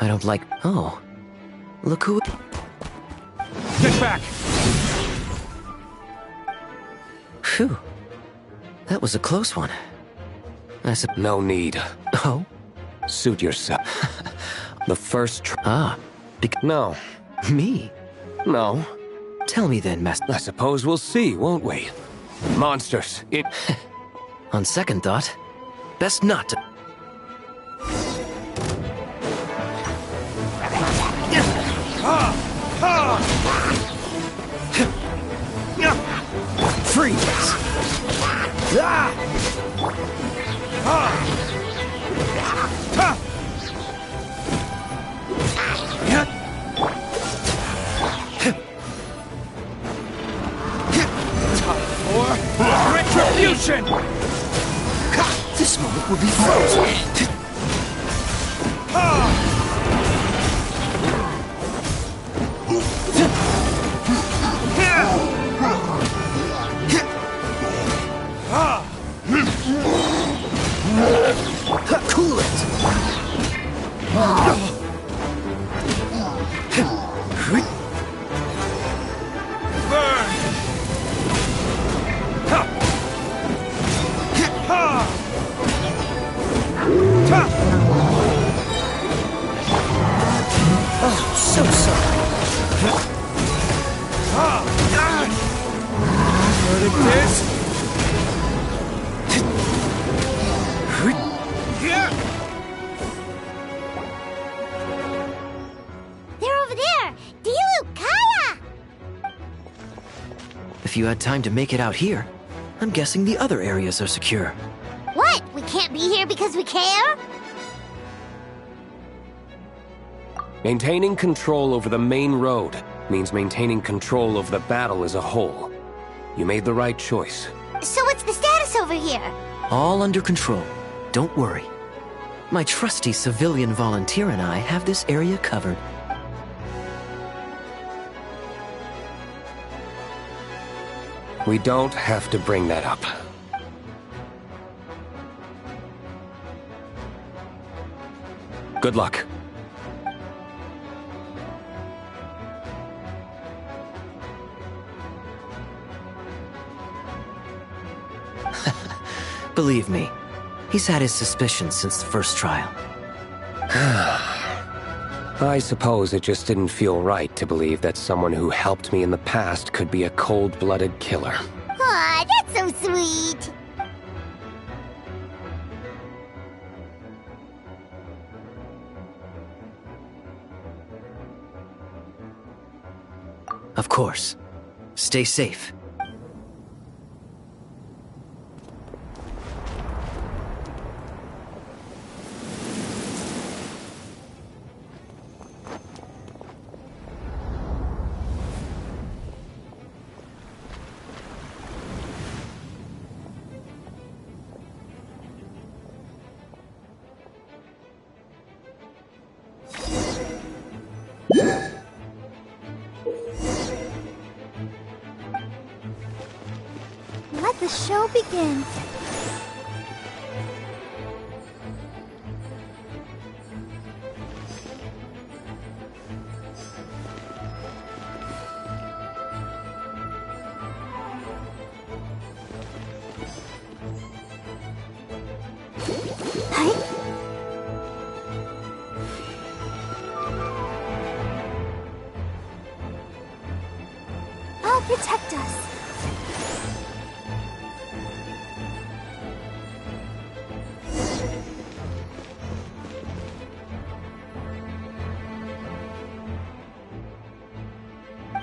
Speaker 9: don't like... Oh. Look who...
Speaker 10: Get back!
Speaker 9: Phew. That was a close one.
Speaker 15: No need.
Speaker 9: Oh?
Speaker 15: Suit yourself. The first
Speaker 9: No. Me?
Speaker 15: No.
Speaker 9: Tell me then, Master.
Speaker 15: I suppose we'll see, won't we? Monsters,
Speaker 9: On second thought, best not to...
Speaker 10: Freeze! Retribution!
Speaker 9: This moment will be frozen.
Speaker 10: Cool it! Burn!
Speaker 9: Oh, so sorry.
Speaker 10: Verdict is...
Speaker 2: They're over there! Dilu, Kaya!
Speaker 9: If you had time to make it out here, I'm guessing the other areas are secure.
Speaker 2: What? We can't be here because we care?
Speaker 15: Maintaining control over the main road means maintaining control over the battle as a whole. You made the right choice.
Speaker 2: So what's the status over here?
Speaker 9: All under control. Don't worry. My trusty civilian volunteer and I have this area covered.
Speaker 15: We don't have to bring that up. Good luck.
Speaker 9: Believe me, he's had his suspicions since the first trial.
Speaker 15: I suppose it just didn't feel right to believe that someone who helped me in the past could be a cold-blooded killer.
Speaker 2: Aw, that's so sweet!
Speaker 9: Of course. Stay safe.
Speaker 2: Let the show begin. I'll protect us.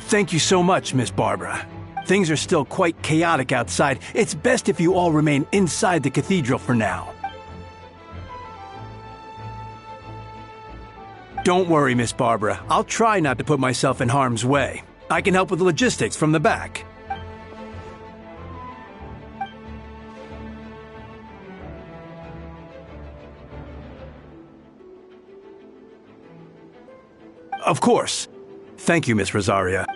Speaker 10: Thank you so much, Miss Barbara. Things are still quite chaotic outside. It's best if you all remain inside the cathedral for now. Don't worry, Miss Barbara. I'll try not to put myself in harm's way. I can help with the logistics from the back. Of course. Thank you, Miss Rosaria.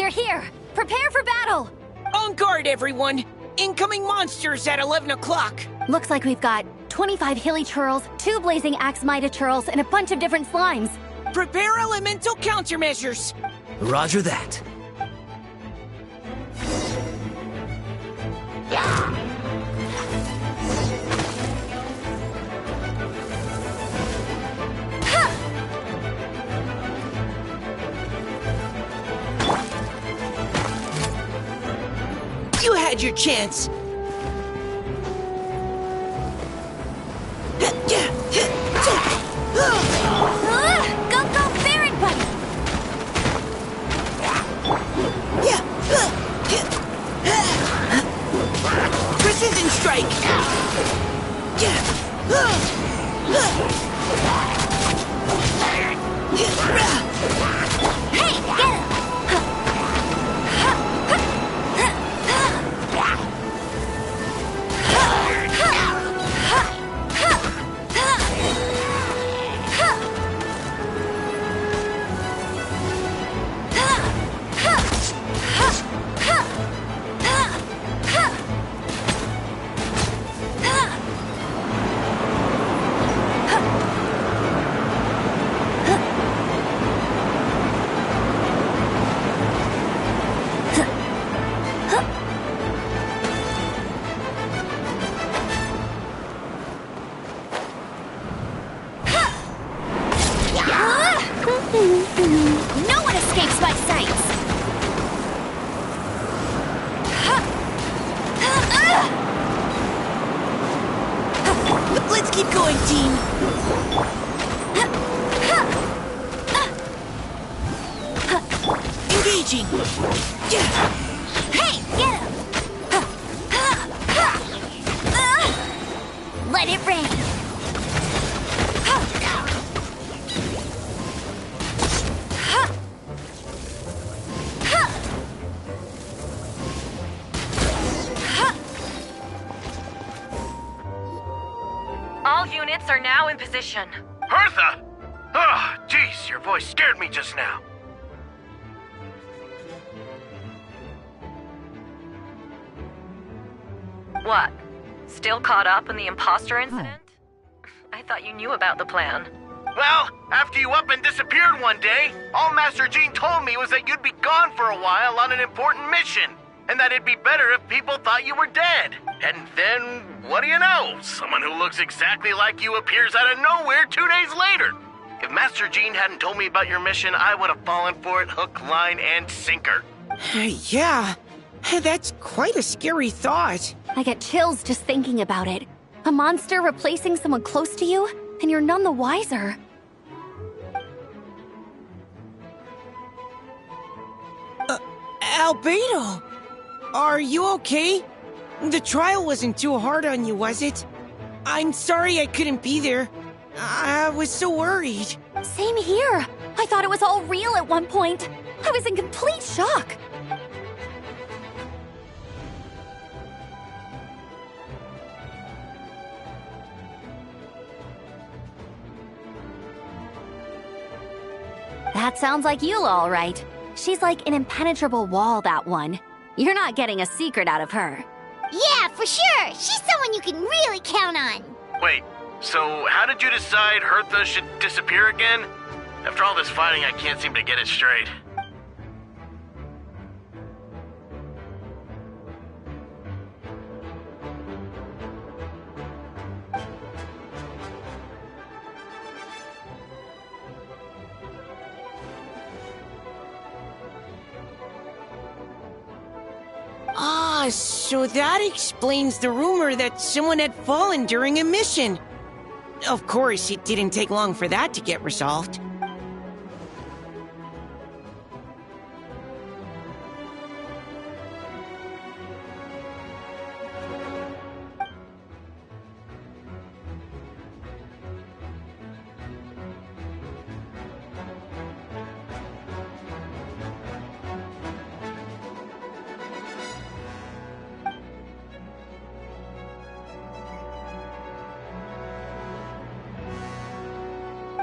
Speaker 19: They're here! Prepare for battle!
Speaker 20: On guard, everyone! Incoming monsters at 11 o'clock!
Speaker 19: Looks like we've got 25 hilly churls, 2 blazing axmita churls, and a bunch of different slimes.
Speaker 20: Prepare elemental countermeasures!
Speaker 9: Roger that.
Speaker 20: You had your chance!
Speaker 19: Go, go, Baron Buddy!
Speaker 20: Precision strike!
Speaker 19: Hey, get him! No one escapes my sights!
Speaker 20: Let's keep going, team! Engaging!
Speaker 19: Hey, get him! Let it rain!
Speaker 13: All units are now in position.
Speaker 16: Hertha! Oh, jeez, your voice scared me just now.
Speaker 13: What? Still caught up in the imposter incident? I thought you knew about the plan.
Speaker 16: Well, after you up and disappeared one day, all Master Jean told me was that you'd be gone for a while on an important mission, and that it'd be better if people thought you were dead. And then, what do you know? Someone who looks exactly like you appears out of nowhere 2 days later. If Master Jean hadn't told me about your mission, I would have fallen for it hook, line, and sinker.
Speaker 20: Yeah, that's quite a scary thought.
Speaker 19: I get chills just thinking about it. A monster replacing someone close to you, and you're none the wiser.
Speaker 20: Albedo! Are you okay? The trial wasn't too hard on you, was it? I'm sorry I couldn't be there. I was so worried.
Speaker 19: Same here. I thought it was all real at one point. I was in complete shock. That sounds like Eula, all right. She's like an impenetrable wall, that one. You're not getting a secret out of her.
Speaker 12: Yeah, for sure. She's someone you can really count on.
Speaker 16: Wait, so how did you decide Hertha should disappear again? After all this fighting, I can't seem to get it straight.
Speaker 20: Ah, so that explains the rumor that someone had fallen during a mission. Of course, it didn't take long for that to get resolved.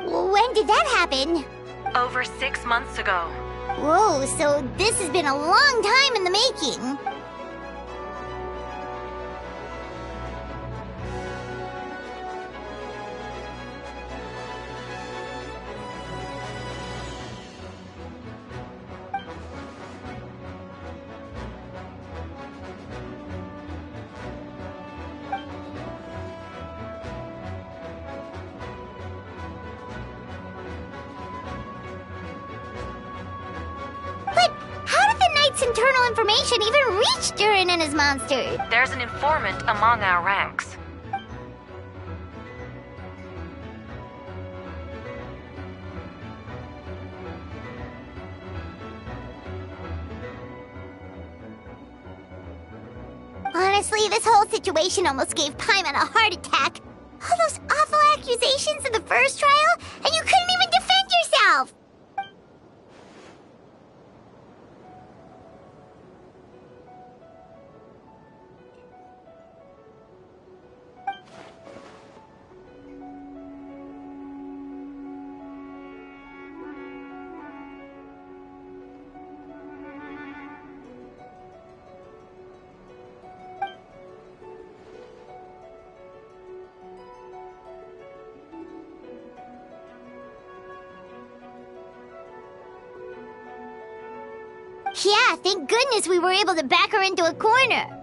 Speaker 12: When did that happen?
Speaker 13: Over 6 months ago.
Speaker 12: Whoa, so this has been a long time in the making. Internal information even reached Durin and his monster?
Speaker 13: There's an informant among our ranks.
Speaker 12: Honestly, this whole situation almost gave Paimon a heart attack. All those awful accusations in the first trial, and you couldn't even defend yourself! Yeah, thank goodness we were able to back her into a corner.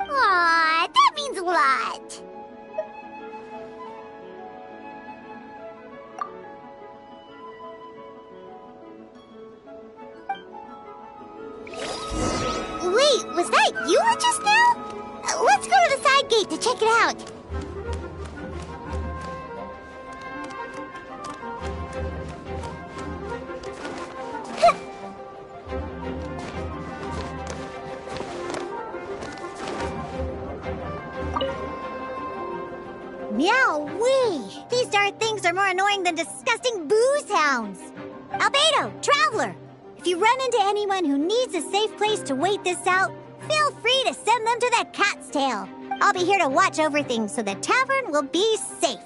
Speaker 12: Aw, that means a lot. Wait, was that you just now? Let's go to the side gate to check it out. Meow-wee! These darn things are more annoying than disgusting boo sounds. Albedo, Traveler, if you run into anyone who needs a safe place to wait this out, feel free to send them to that cat's tail. I'll be here to watch over things so the tavern will be safe.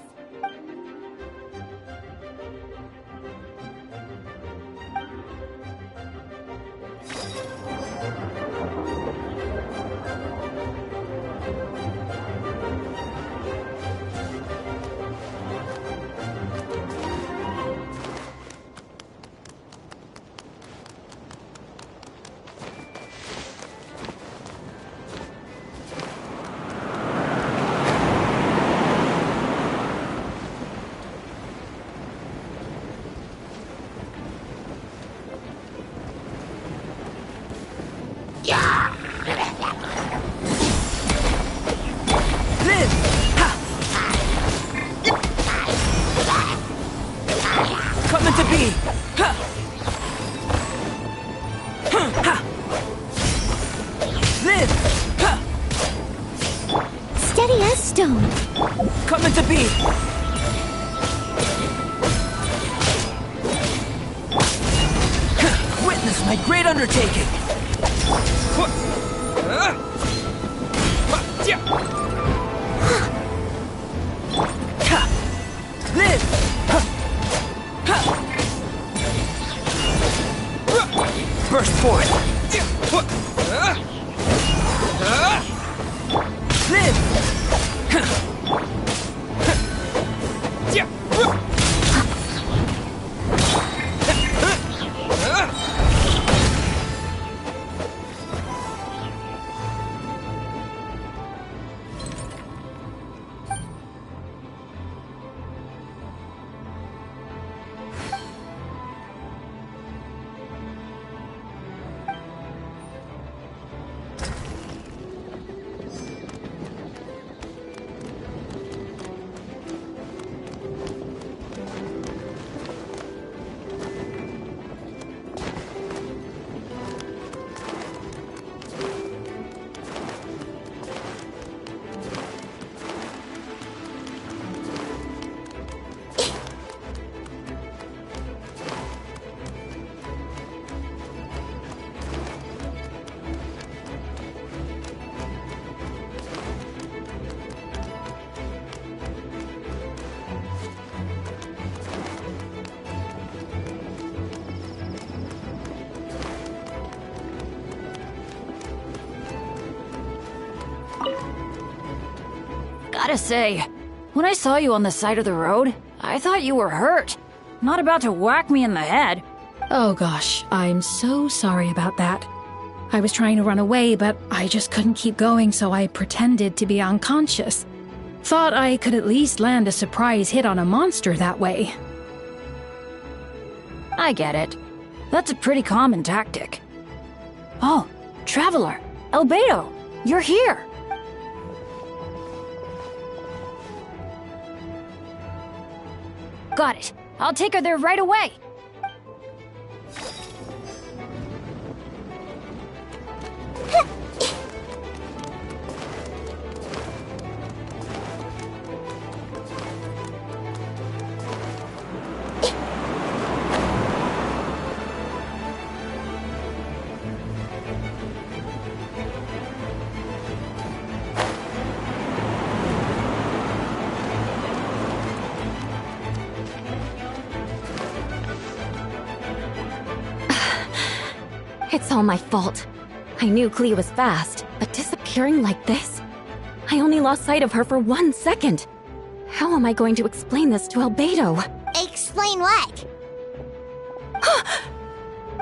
Speaker 6: Gotta say, when I saw you on the side of the road, I thought you were hurt. Not about to whack me in the head.
Speaker 2: Oh gosh, I'm so sorry about that. I was trying to run away, but I just couldn't keep going, so I pretended to be unconscious. Thought I could at least land a surprise hit on a monster that way.
Speaker 6: I get it. That's a pretty common tactic. Oh, Traveler, Albedo, you're here! Got it. I'll take her there right away.
Speaker 8: It's all my fault. I knew Klee was fast, but disappearing like this? I only lost sight of her for 1 second. How am I going to explain this to Albedo?
Speaker 12: Explain what?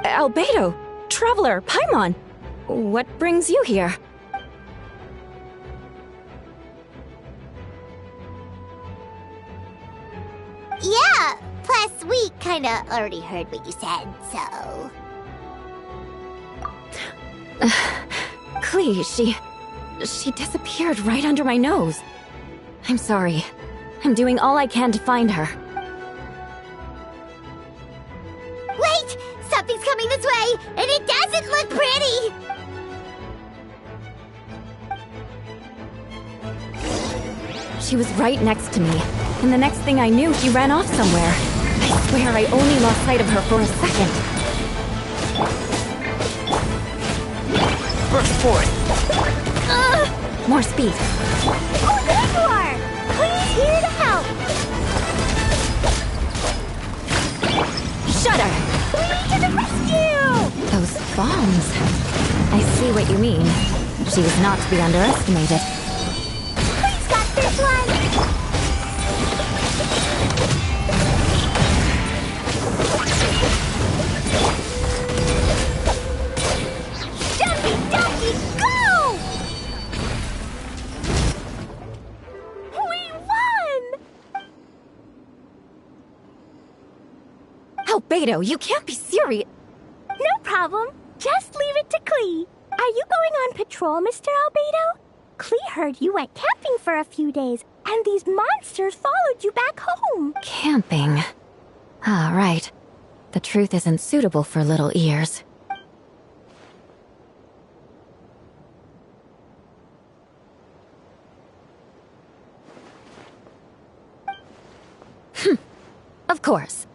Speaker 8: Albedo! Traveler! Paimon! What brings you here?
Speaker 12: Yeah, plus we kinda already heard what you said, so...
Speaker 8: Klee, she disappeared right under my nose. I'm sorry. I'm doing all I can to find her.
Speaker 12: Wait! Something's coming this way, and it doesn't look pretty!
Speaker 8: She was right next to me, and the next thing I knew, she ran off somewhere. I swear I only lost sight of her for a second.
Speaker 10: Burst forward!
Speaker 8: More speed.
Speaker 12: Oh, there you are! Please here to help!
Speaker 8: Shudder!
Speaker 12: Please to the rescue!
Speaker 8: Those bombs. I see what you mean. She was not to be underestimated.
Speaker 12: Please got this one! Ducky, ducky, go! We won!
Speaker 8: Albedo, you can't be serious.
Speaker 21: No problem. Just leave it to Klee. Are you going on patrol, Mr. Albedo? Klee heard you went camping for a few days, and these monsters followed you back home.
Speaker 8: Camping. Ah, right. The truth isn't suitable for little ears. Of course.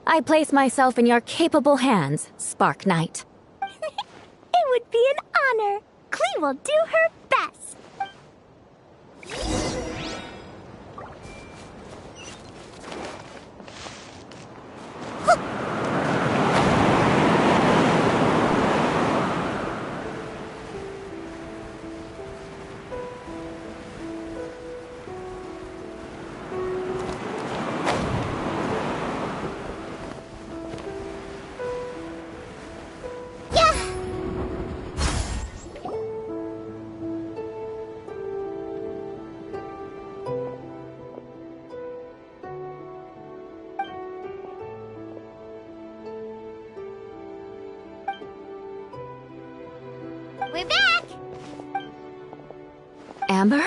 Speaker 8: I place myself in your capable hands, Spark Knight.
Speaker 21: It would be an honor. Klee will do her best.
Speaker 12: We're back!
Speaker 8: Amber?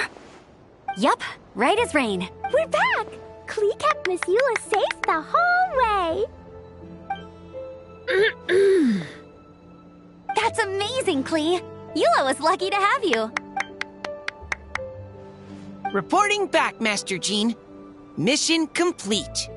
Speaker 19: Yup, right as rain.
Speaker 21: We're back! Klee kept Miss Eula safe the whole way.
Speaker 19: That's amazing, Klee. Eula was lucky to have you.
Speaker 20: Reporting back, Master Jean. Mission complete.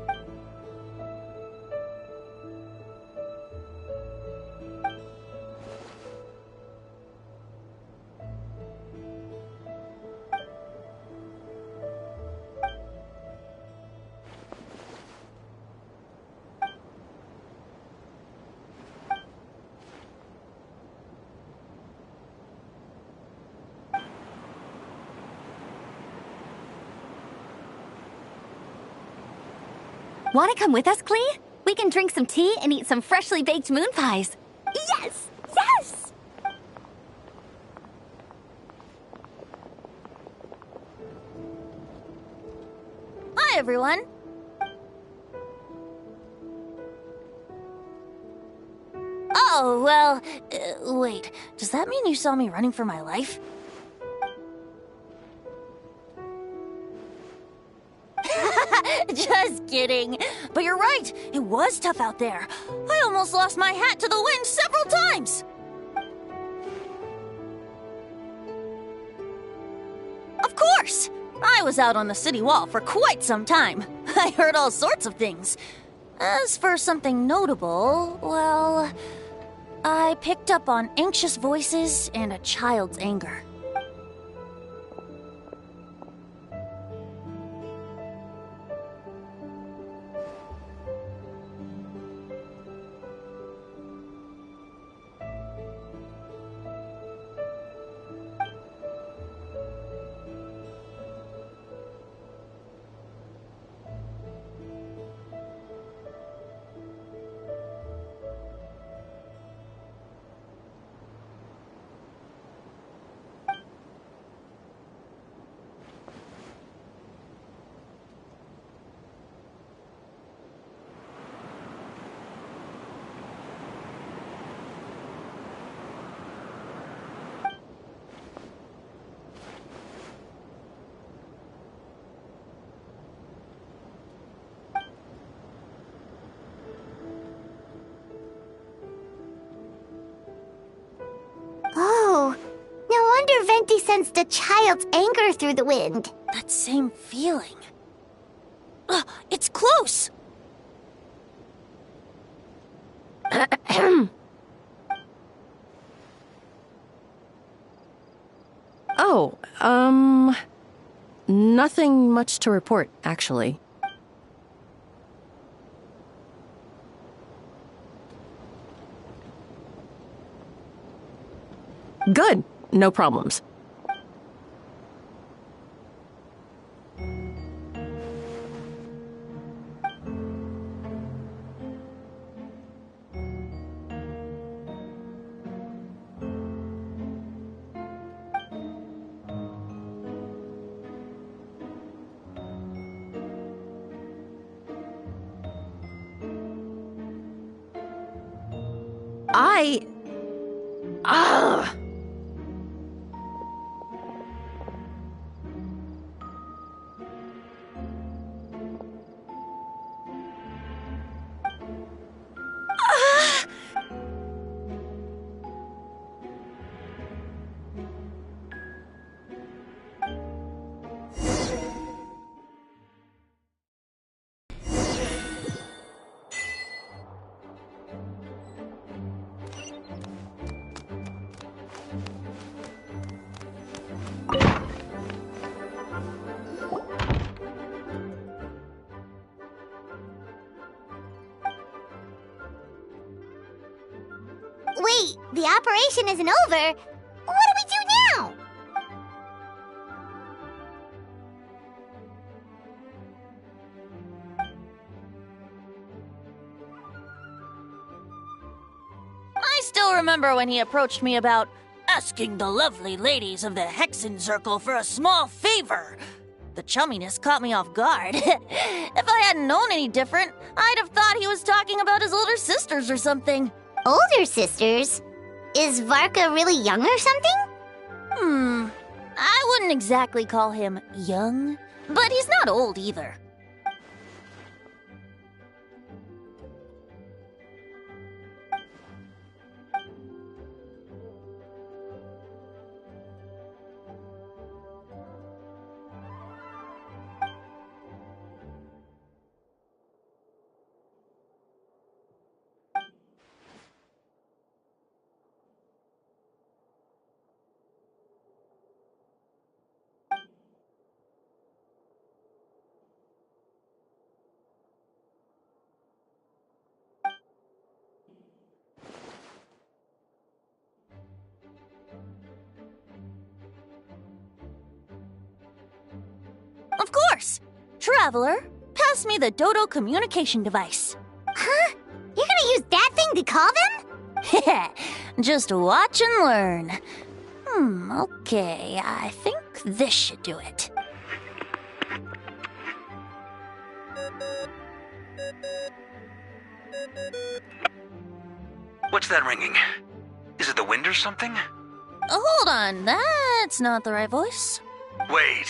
Speaker 19: Want to come with us, Klee? We can drink some tea and eat some freshly baked moon pies.
Speaker 21: Yes! Yes!
Speaker 5: Hi, everyone. Oh, well, wait. Does that mean you saw me running for my life? Just kidding. But you're right. It was tough out there. I almost lost my hat to the wind several times. Of course. I was out on the city wall for quite some time. I heard all sorts of things. As for something notable, well, I picked up on anxious voices and a child's anger.
Speaker 12: Oh, no wonder Venti sensed a child's anger through the wind.
Speaker 5: That same feeling. It's close!
Speaker 4: Oh, nothing much to report, actually. Good. No problems.
Speaker 12: Wait, the operation isn't over. What do we do now?
Speaker 5: I still remember when he approached me about asking the lovely ladies of the Hexen Circle for a small favor. The chumminess caught me off guard. If I hadn't known any different, I'd have thought he was talking about his older sisters or something.
Speaker 12: Older sisters? Is Varka really young or something?
Speaker 5: I wouldn't exactly call him young, but he's not old either. Of course! Traveler, pass pass me the Dodo communication device.
Speaker 12: Huh? You're gonna use that thing to call them?
Speaker 5: Just watch and learn. Okay, I think this should do it.
Speaker 14: What's that ringing? Is it the wind or something?
Speaker 5: Hold on, that's not the right voice.
Speaker 14: Wait.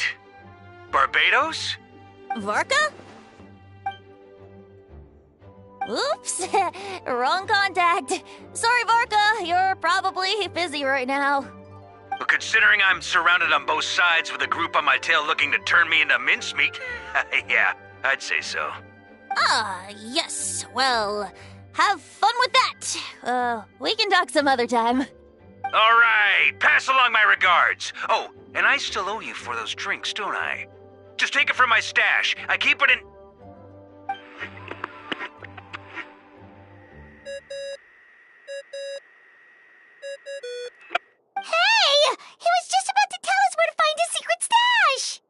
Speaker 14: Barbados?
Speaker 5: Varka? Oops, wrong contact. Sorry, Varka, you're probably busy right now.
Speaker 14: But considering I'm surrounded on both sides with a group on my tail looking to turn me into mincemeat, yeah, I'd say so.
Speaker 5: Yes. Well, have fun with that. We can talk some other time.
Speaker 14: All right, pass along my regards. Oh, and I still owe you for those drinks, don't I? Just take it from my stash. I keep it in...
Speaker 12: Hey! He was just about to tell us where to find his secret stash!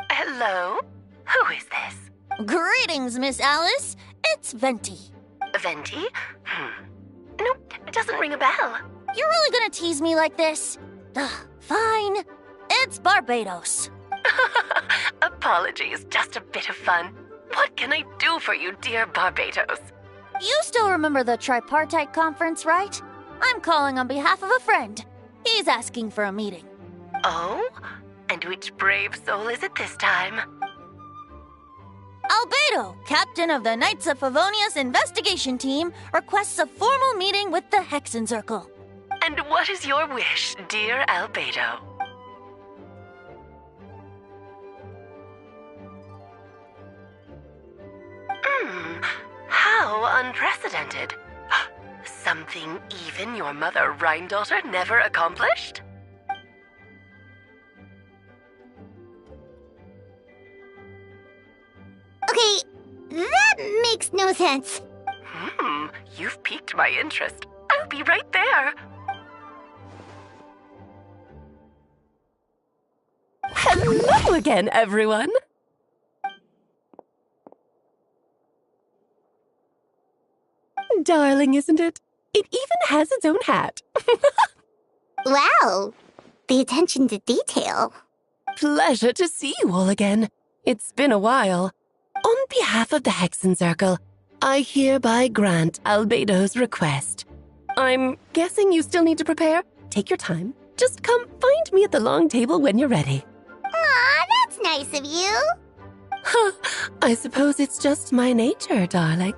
Speaker 22: Hello? Who is this?
Speaker 5: Greetings, Miss Alice. It's Venti.
Speaker 22: Venti? Nope, it doesn't ring a bell.
Speaker 5: You're really gonna tease me like this? Fine. It's Barbados.
Speaker 22: Apologies, just a bit of fun. What can I do for you, dear Barbados?
Speaker 5: You still remember the tripartite conference, right? I'm calling on behalf of a friend. He's asking for a meeting.
Speaker 22: Oh? And which brave soul is it this time?
Speaker 5: Albedo, captain of the Knights of Favonia's investigation team, requests a formal meeting with the Hexen Circle.
Speaker 22: And what is your wish, dear Albedo? How unprecedented. Something even your mother Rhine-daughter never accomplished?
Speaker 12: Okay, that makes no sense.
Speaker 22: You've piqued my interest. I'll be right there.
Speaker 3: Hello again, everyone! Darling, isn't it? It even has its own hat.
Speaker 12: Wow, the attention to detail.
Speaker 3: Pleasure to see you all again. It's been a while. On behalf of the Hexen Circle, I hereby grant Albedo's request. I'm guessing you still need to prepare? Take your time. Just come find me at the long table when you're ready.
Speaker 12: Aw, that's nice of you.
Speaker 3: I suppose it's just my nature, darling.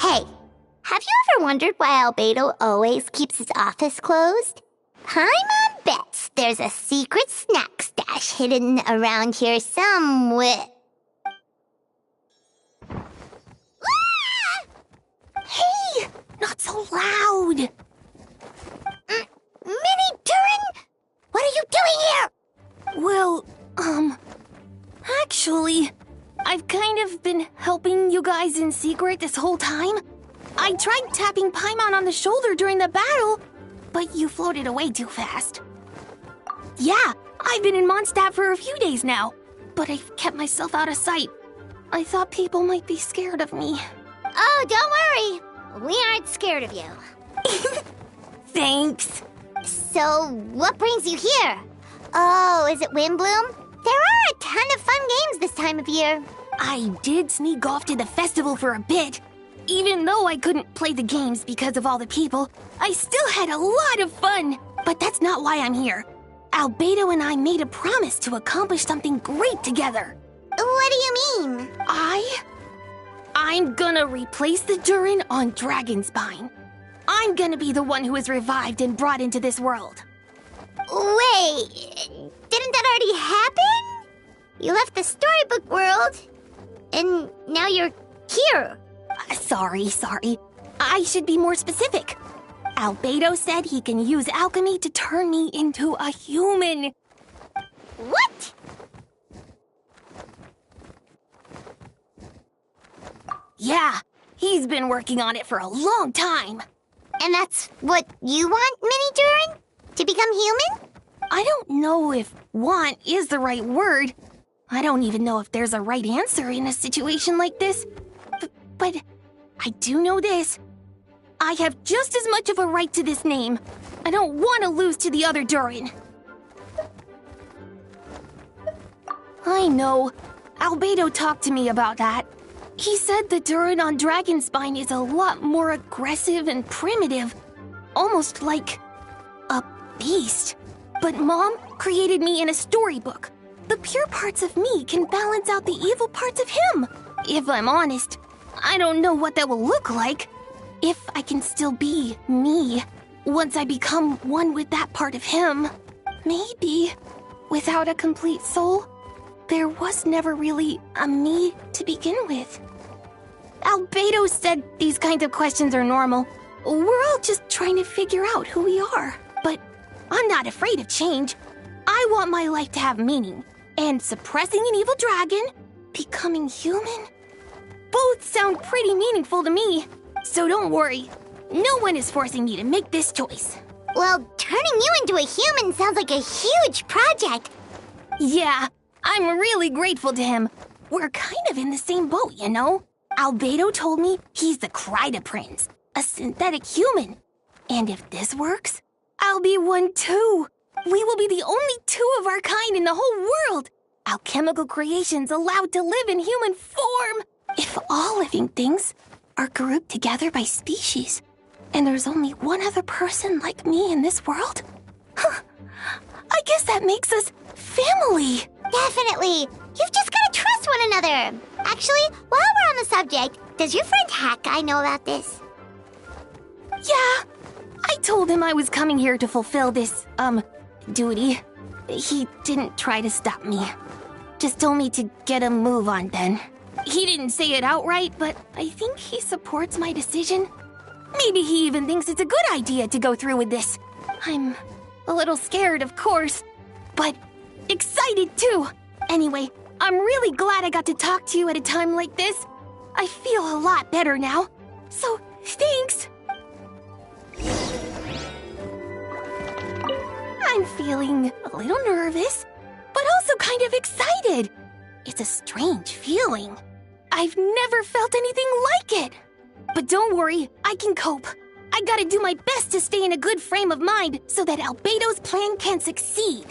Speaker 12: Hey, have you ever wondered why Albedo always keeps his office closed? Paimon bets there's a secret snack stash hidden around here somewhere.
Speaker 21: Hey! Not so loud!
Speaker 12: Minnie Turin? What are you doing here?
Speaker 21: Well, actually, I've kind of been helping you guys in secret this whole time. I tried tapping Paimon on the shoulder during the battle, but you floated away too fast. Yeah, I've been in Mondstadt for a few days now, but I've kept myself out of sight. I thought people might be scared of me.
Speaker 12: Oh, don't worry. We aren't scared of you.
Speaker 21: Thanks.
Speaker 12: So, what brings you here? Oh, is it Windbloom? There are a ton of fun games this time of year.
Speaker 21: I did sneak off to the festival for a bit. Even though I couldn't play the games because of all the people, I still had a lot of fun. But that's not why I'm here. Albedo and I made a promise to accomplish something great together.
Speaker 12: What do you mean?
Speaker 21: I'm gonna replace the Durin on Dragonspine. I'm gonna be the one who is revived and brought into this world.
Speaker 12: Wait, didn't that already happen? You left the storybook world, and now you're here.
Speaker 21: Sorry. I should be more specific. Albedo said he can use alchemy to turn me into a human.
Speaker 12: What?
Speaker 21: Yeah, he's been working on it for a long time.
Speaker 12: And that's what you want, Mini Durin? To become human?
Speaker 21: I don't know if want is the right word. I don't even know if there's a right answer in a situation like this. But I do know this. I have just as much of a right to this name. I don't want to lose to the other Durin. I know. Albedo talked to me about that. He said the Durin on Dragonspine is a lot more aggressive and primitive. Almost like a beast. But Mom created me in a storybook. The pure parts of me can balance out the evil parts of him. If I'm honest, I don't know what that will look like. If I can still be me, once I become one with that part of him. Maybe, without a complete soul, there was never really a me to begin with. Albedo said these kinds of questions are normal. We're all just trying to figure out who we are. But I'm not afraid of change. I want my life to have meaning. And suppressing an evil dragon, becoming human, both sound pretty meaningful to me. So don't worry, no one is forcing me to make this choice.
Speaker 12: Well, turning you into a human sounds like a huge project.
Speaker 21: Yeah, I'm really grateful to him. We're kind of in the same boat, you know? Albedo told me he's the Kryda Prince, a synthetic human. And if this works, I'll be one too. We will be the only two of our kind in the whole world. Alchemical creations allowed to live in human form. If all living things are grouped together by species, and there's only one other person like me in this world, I guess that makes us family.
Speaker 12: Definitely. You've just got to trust one another. Actually, while we're on the subject, does your friend Hakai know about this?
Speaker 21: Yeah, I told him I was coming here to fulfill this, duty. He didn't try to stop me. Just told me to get a move on then. He didn't say it outright, but I think he supports my decision. Maybe he even thinks it's a good idea to go through with this. I'm a little scared, of course, but excited too. Anyway, I'm really glad I got to talk to you at a time like this. I feel a lot better now. So, thanks. I'm feeling a little nervous, but also kind of excited. It's a strange feeling. I've never felt anything like it. But don't worry, I can cope. I gotta do my best to stay in a good frame of mind so that Albedo's plan can succeed.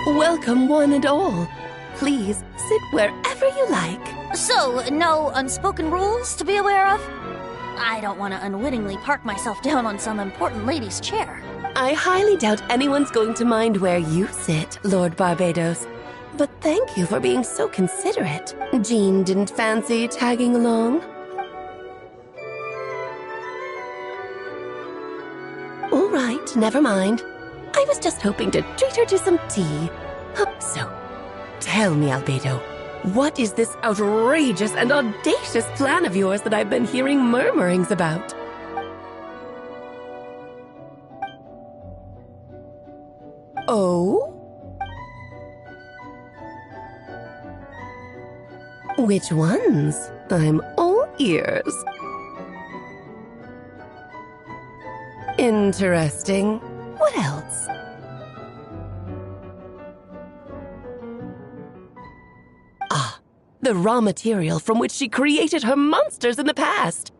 Speaker 3: Welcome, one and all. Please sit wherever you like.
Speaker 5: So, no unspoken rules to be aware of? I don't want to unwittingly park myself down on some important lady's chair.
Speaker 3: I highly doubt anyone's going to mind where you sit, Lord Barbados. But thank you for being so considerate. Jean didn't fancy tagging along? All right, never mind. I was just hoping to treat her to some tea. So, tell me, Albedo, what is this outrageous and audacious plan of yours that I've been hearing murmurings about? Oh? Which ones? I'm all ears. Interesting. What else? Ah, the raw material from which she created her monsters in the past.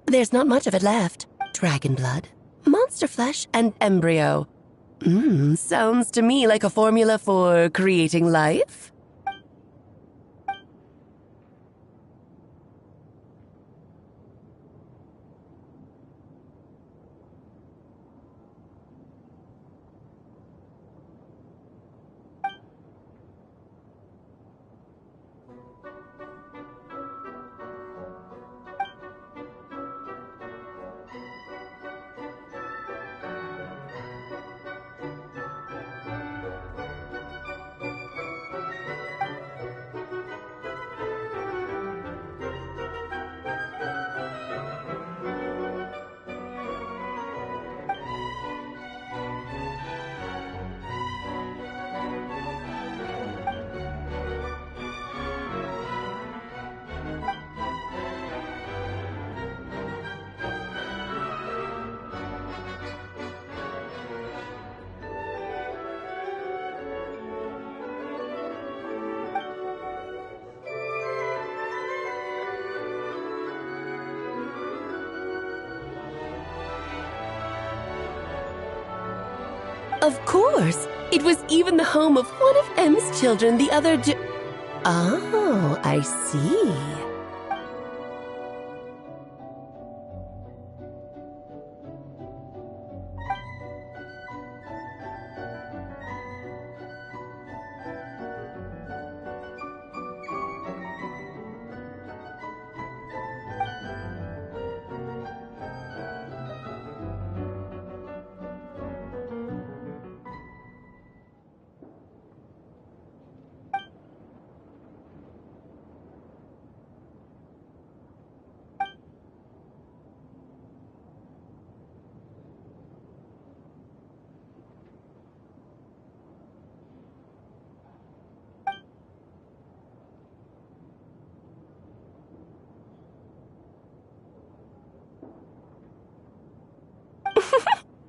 Speaker 3: There's not much of it left. Dragon blood, monster flesh, and embryo. Sounds to me like a formula for creating life. Of course! It was even the home of one of M's children the other day. Oh, I see.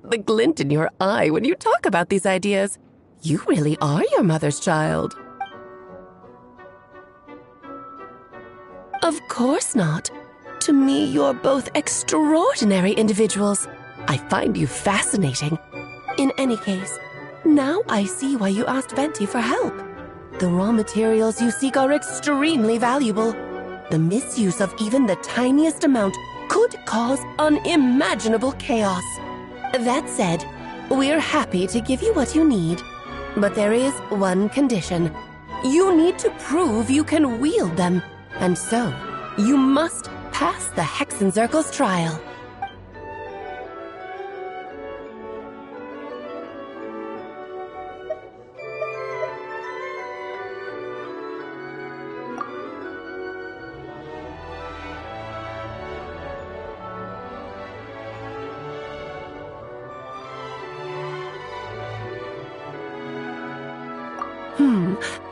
Speaker 3: The glint in your eye when you talk about these ideas. You really are your mother's child. Of course not. To me, you're both extraordinary individuals. I find you fascinating. In any case, now I see why you asked Venti for help. The raw materials you seek are extremely valuable. The misuse of even the tiniest amount could cause unimaginable chaos. That said, we're happy to give you what you need. But there is one condition. You need to prove you can wield them. And so, you must pass the Hexenzirkel's trial.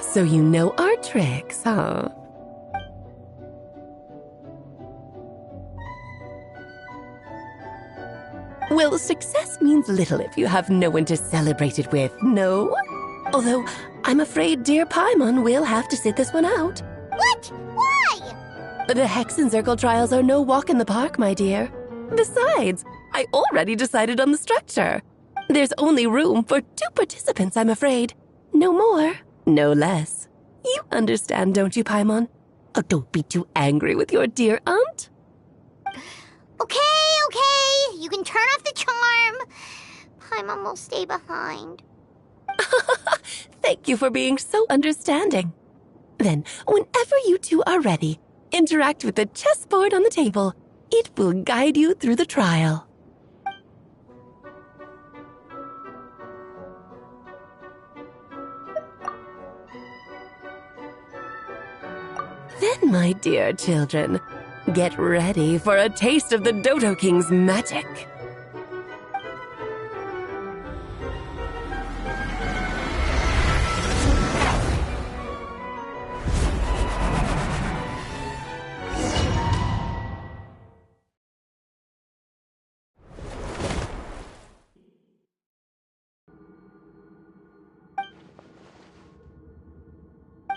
Speaker 3: So you know our tricks, huh? Well, success means little if you have no one to celebrate it with, no? Although, I'm afraid dear Paimon will have to sit this one out.
Speaker 2: What? Why?
Speaker 3: The Hexenzirkel trials are no walk in the park, my dear. Besides, I already decided on the structure. There's only room for 2 participants, I'm afraid. No more, no less. You understand, don't you, Paimon? Oh, don't be too angry with your dear aunt.
Speaker 2: Okay. You can turn off the charm. Paimon will stay behind.
Speaker 3: Thank you for being so understanding. Then, whenever you two are ready, interact with the chessboard on the table. It will guide you through the trial. Then, my dear children, get ready for a taste of the Dodo King's magic.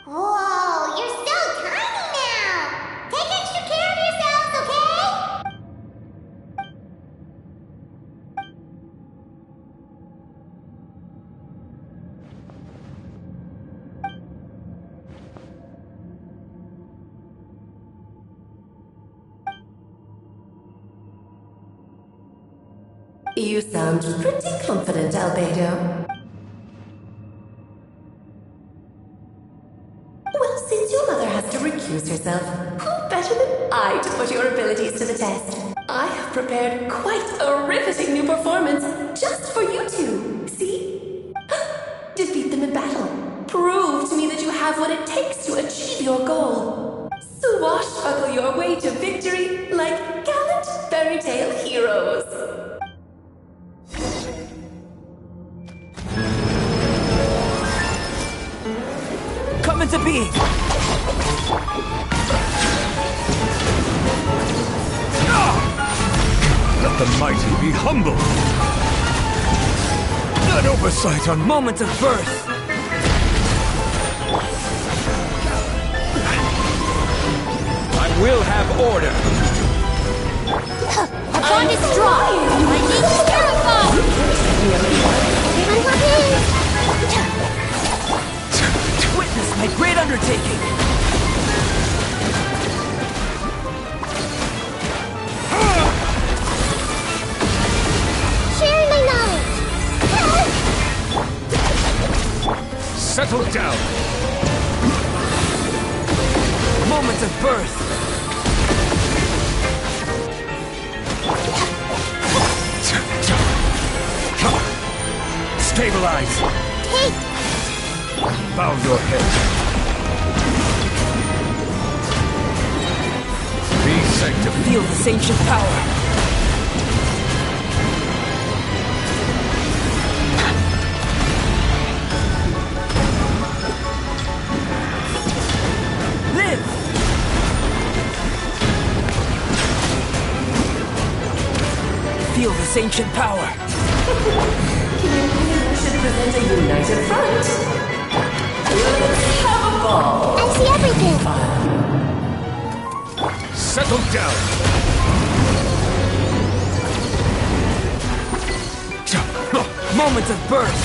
Speaker 2: Whoa, you're so tiny now! Take extra care of yourselves, okay?
Speaker 3: You sound pretty confident, Albedo. Well, since your mother has to recuse herself, who better than I to put your abilities to the test? I have prepared quite a riveting new performance just for you two. See? Defeat them in battle. Prove to me that you have what it takes to achieve your goal. Swashbuckle your way to victory like gallant fairy tale heroes.
Speaker 1: Come into being!
Speaker 10: Let the mighty be humble! An oversight on
Speaker 1: Moment of birth!
Speaker 10: I will have order!
Speaker 2: Archon is strong! Lightning is terrible!
Speaker 1: To witness my great undertaking!
Speaker 2: Sharing my knowledge!
Speaker 10: Settle down!
Speaker 1: Moment of birth!
Speaker 10: Stabilize!
Speaker 2: Take!
Speaker 10: Bow your head. Be sanctified.
Speaker 1: Feel this ancient power! Feel this ancient power!
Speaker 3: You should present a united front. Let's have a ball.
Speaker 2: I see everything!
Speaker 10: Settle down!
Speaker 1: Moment of birth!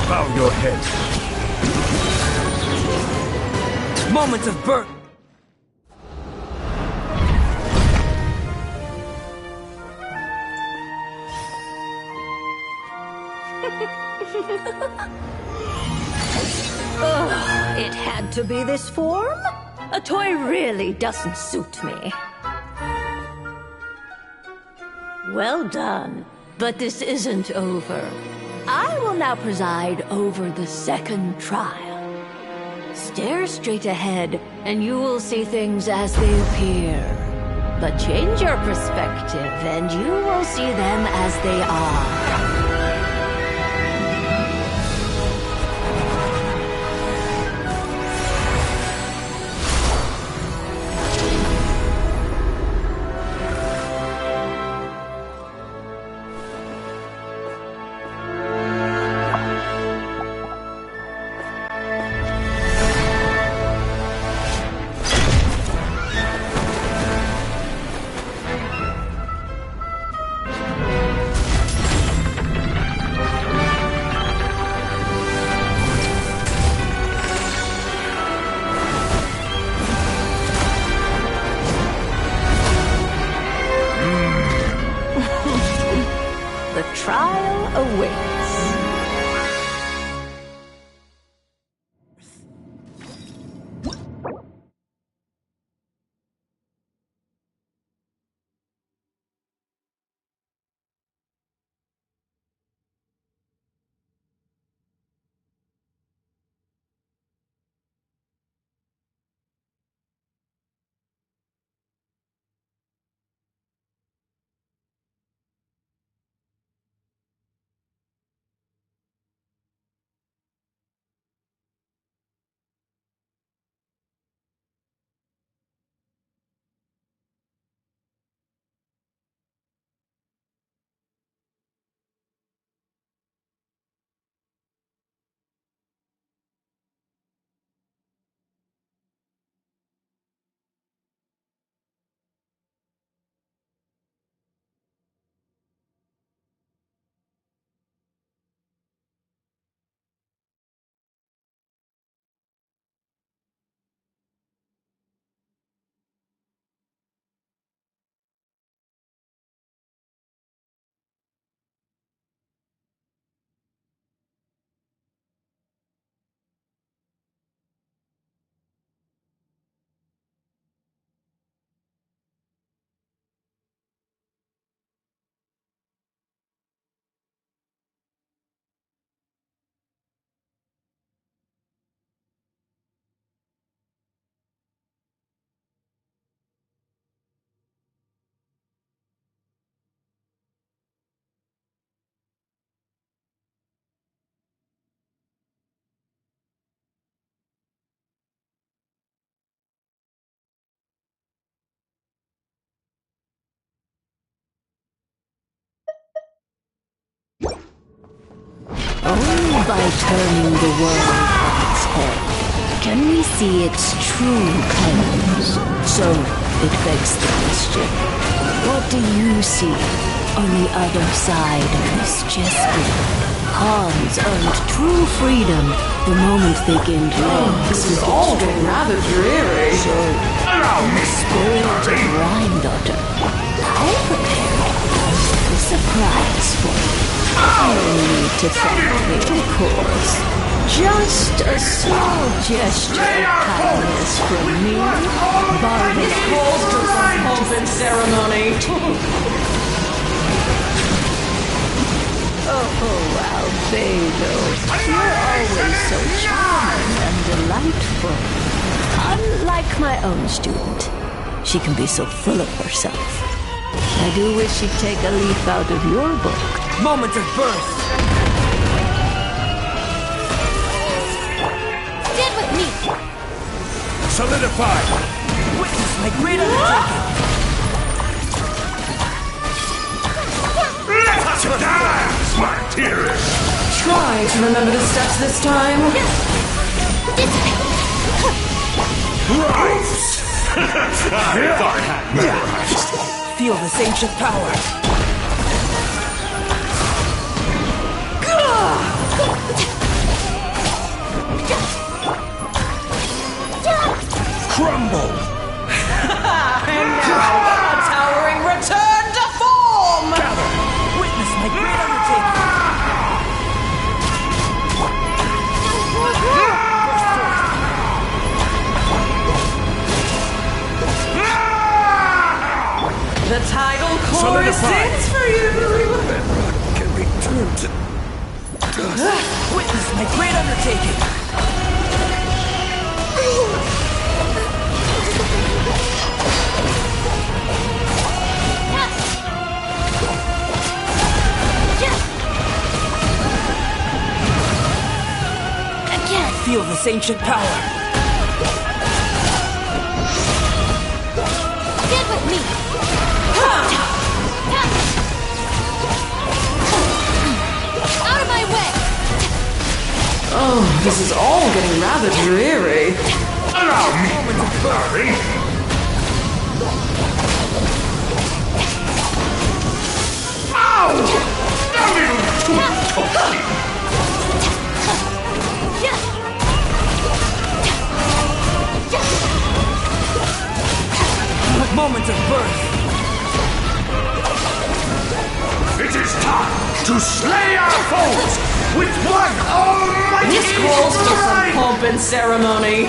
Speaker 10: Bow your head.
Speaker 1: Moment of birth!
Speaker 6: Ugh, it had to be this form? A toy really doesn't suit me. Well done, but this isn't over. I will now preside over the second trial. Stare straight ahead, and you will see things as they appear. But change your perspective, and you will see them as they are. The trial awaits. By turning the world on its head, can we see its true colors? So, it begs the question, what do you see on the other side of this gesture? Pawns earned true freedom the moment they gained legs.
Speaker 3: This is all getting rather dreary.
Speaker 6: So, Spirit of Granddaughter, I prepared a surprise for you. No need to thank me, of course. Just a small gesture of kindness from me.
Speaker 3: This calls for some pomp and ceremony.
Speaker 6: Oh, Albedo, you're always so charming and delightful. Unlike my own student, she can be so full of herself. I do wish she'd take a leaf out of your book.
Speaker 1: Moment of birth!
Speaker 21: Stand with me!
Speaker 10: Solidify!
Speaker 1: Witness my great undertaking!
Speaker 10: Let's dance, my dearest!
Speaker 3: Try to remember the steps this time.
Speaker 10: Right! I thought I had memorized.
Speaker 1: Feel this ancient power.
Speaker 10: Crumble!
Speaker 3: And now, a towering return to form!
Speaker 1: Gather! Witness my great undertaking!
Speaker 3: The tidal core sings for you!
Speaker 10: Can return to dust.
Speaker 1: Witness my great undertaking! Feel this ancient power.
Speaker 21: Stand with me! Out of my way!
Speaker 3: Oh, this is all getting rather dreary.
Speaker 10: Allow me to hurry. Ow! A little too touchy.
Speaker 1: Moment of birth.
Speaker 10: It is time to slay our foes with one almighty
Speaker 3: This calls for some pomp and ceremony.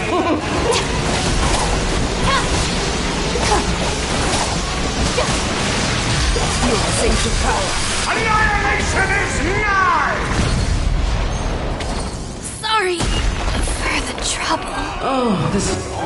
Speaker 1: Feel this ancient power.
Speaker 10: Annihilation is nigh!
Speaker 21: Sorry for the trouble.
Speaker 3: Oh, this is all.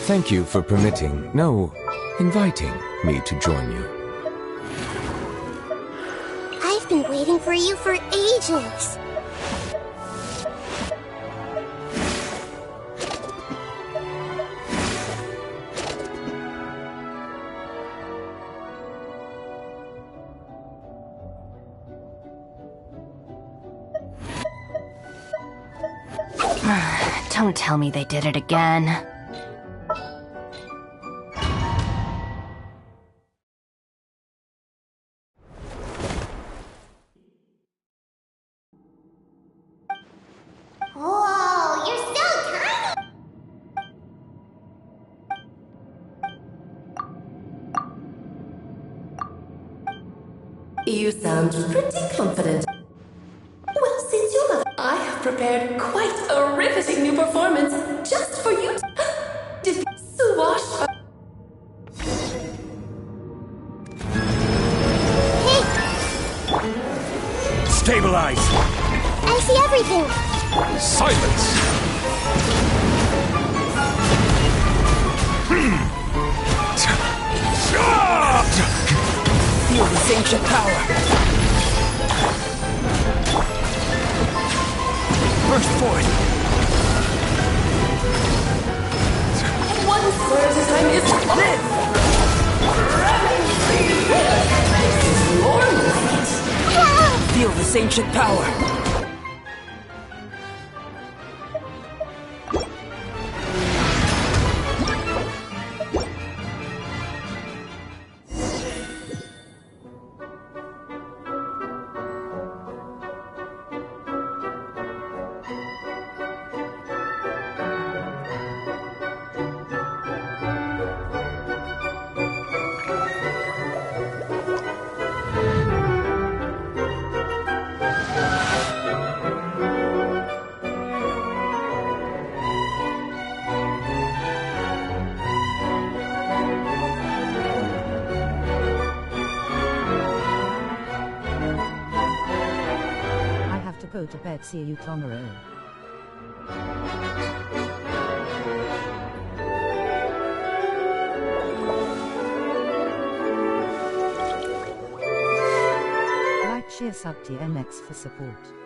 Speaker 15: Thank you for inviting me to join you.
Speaker 2: I've been waiting for you for ages.
Speaker 19: Don't tell me they did it again.
Speaker 2: Whoa, you're so tiny!
Speaker 3: You sound pretty confident. Well,
Speaker 7: prepared quite a riveting new performance just for you to defeat Suwash.
Speaker 10: Stabilize!
Speaker 2: I see everything!
Speaker 10: Silence!
Speaker 1: Feel this ancient power! Burst forth!
Speaker 7: One surge time is live! This is more light!
Speaker 1: Feel this ancient power!
Speaker 11: Go to bed, see you tomorrow. Like, share, sub, TMX for support.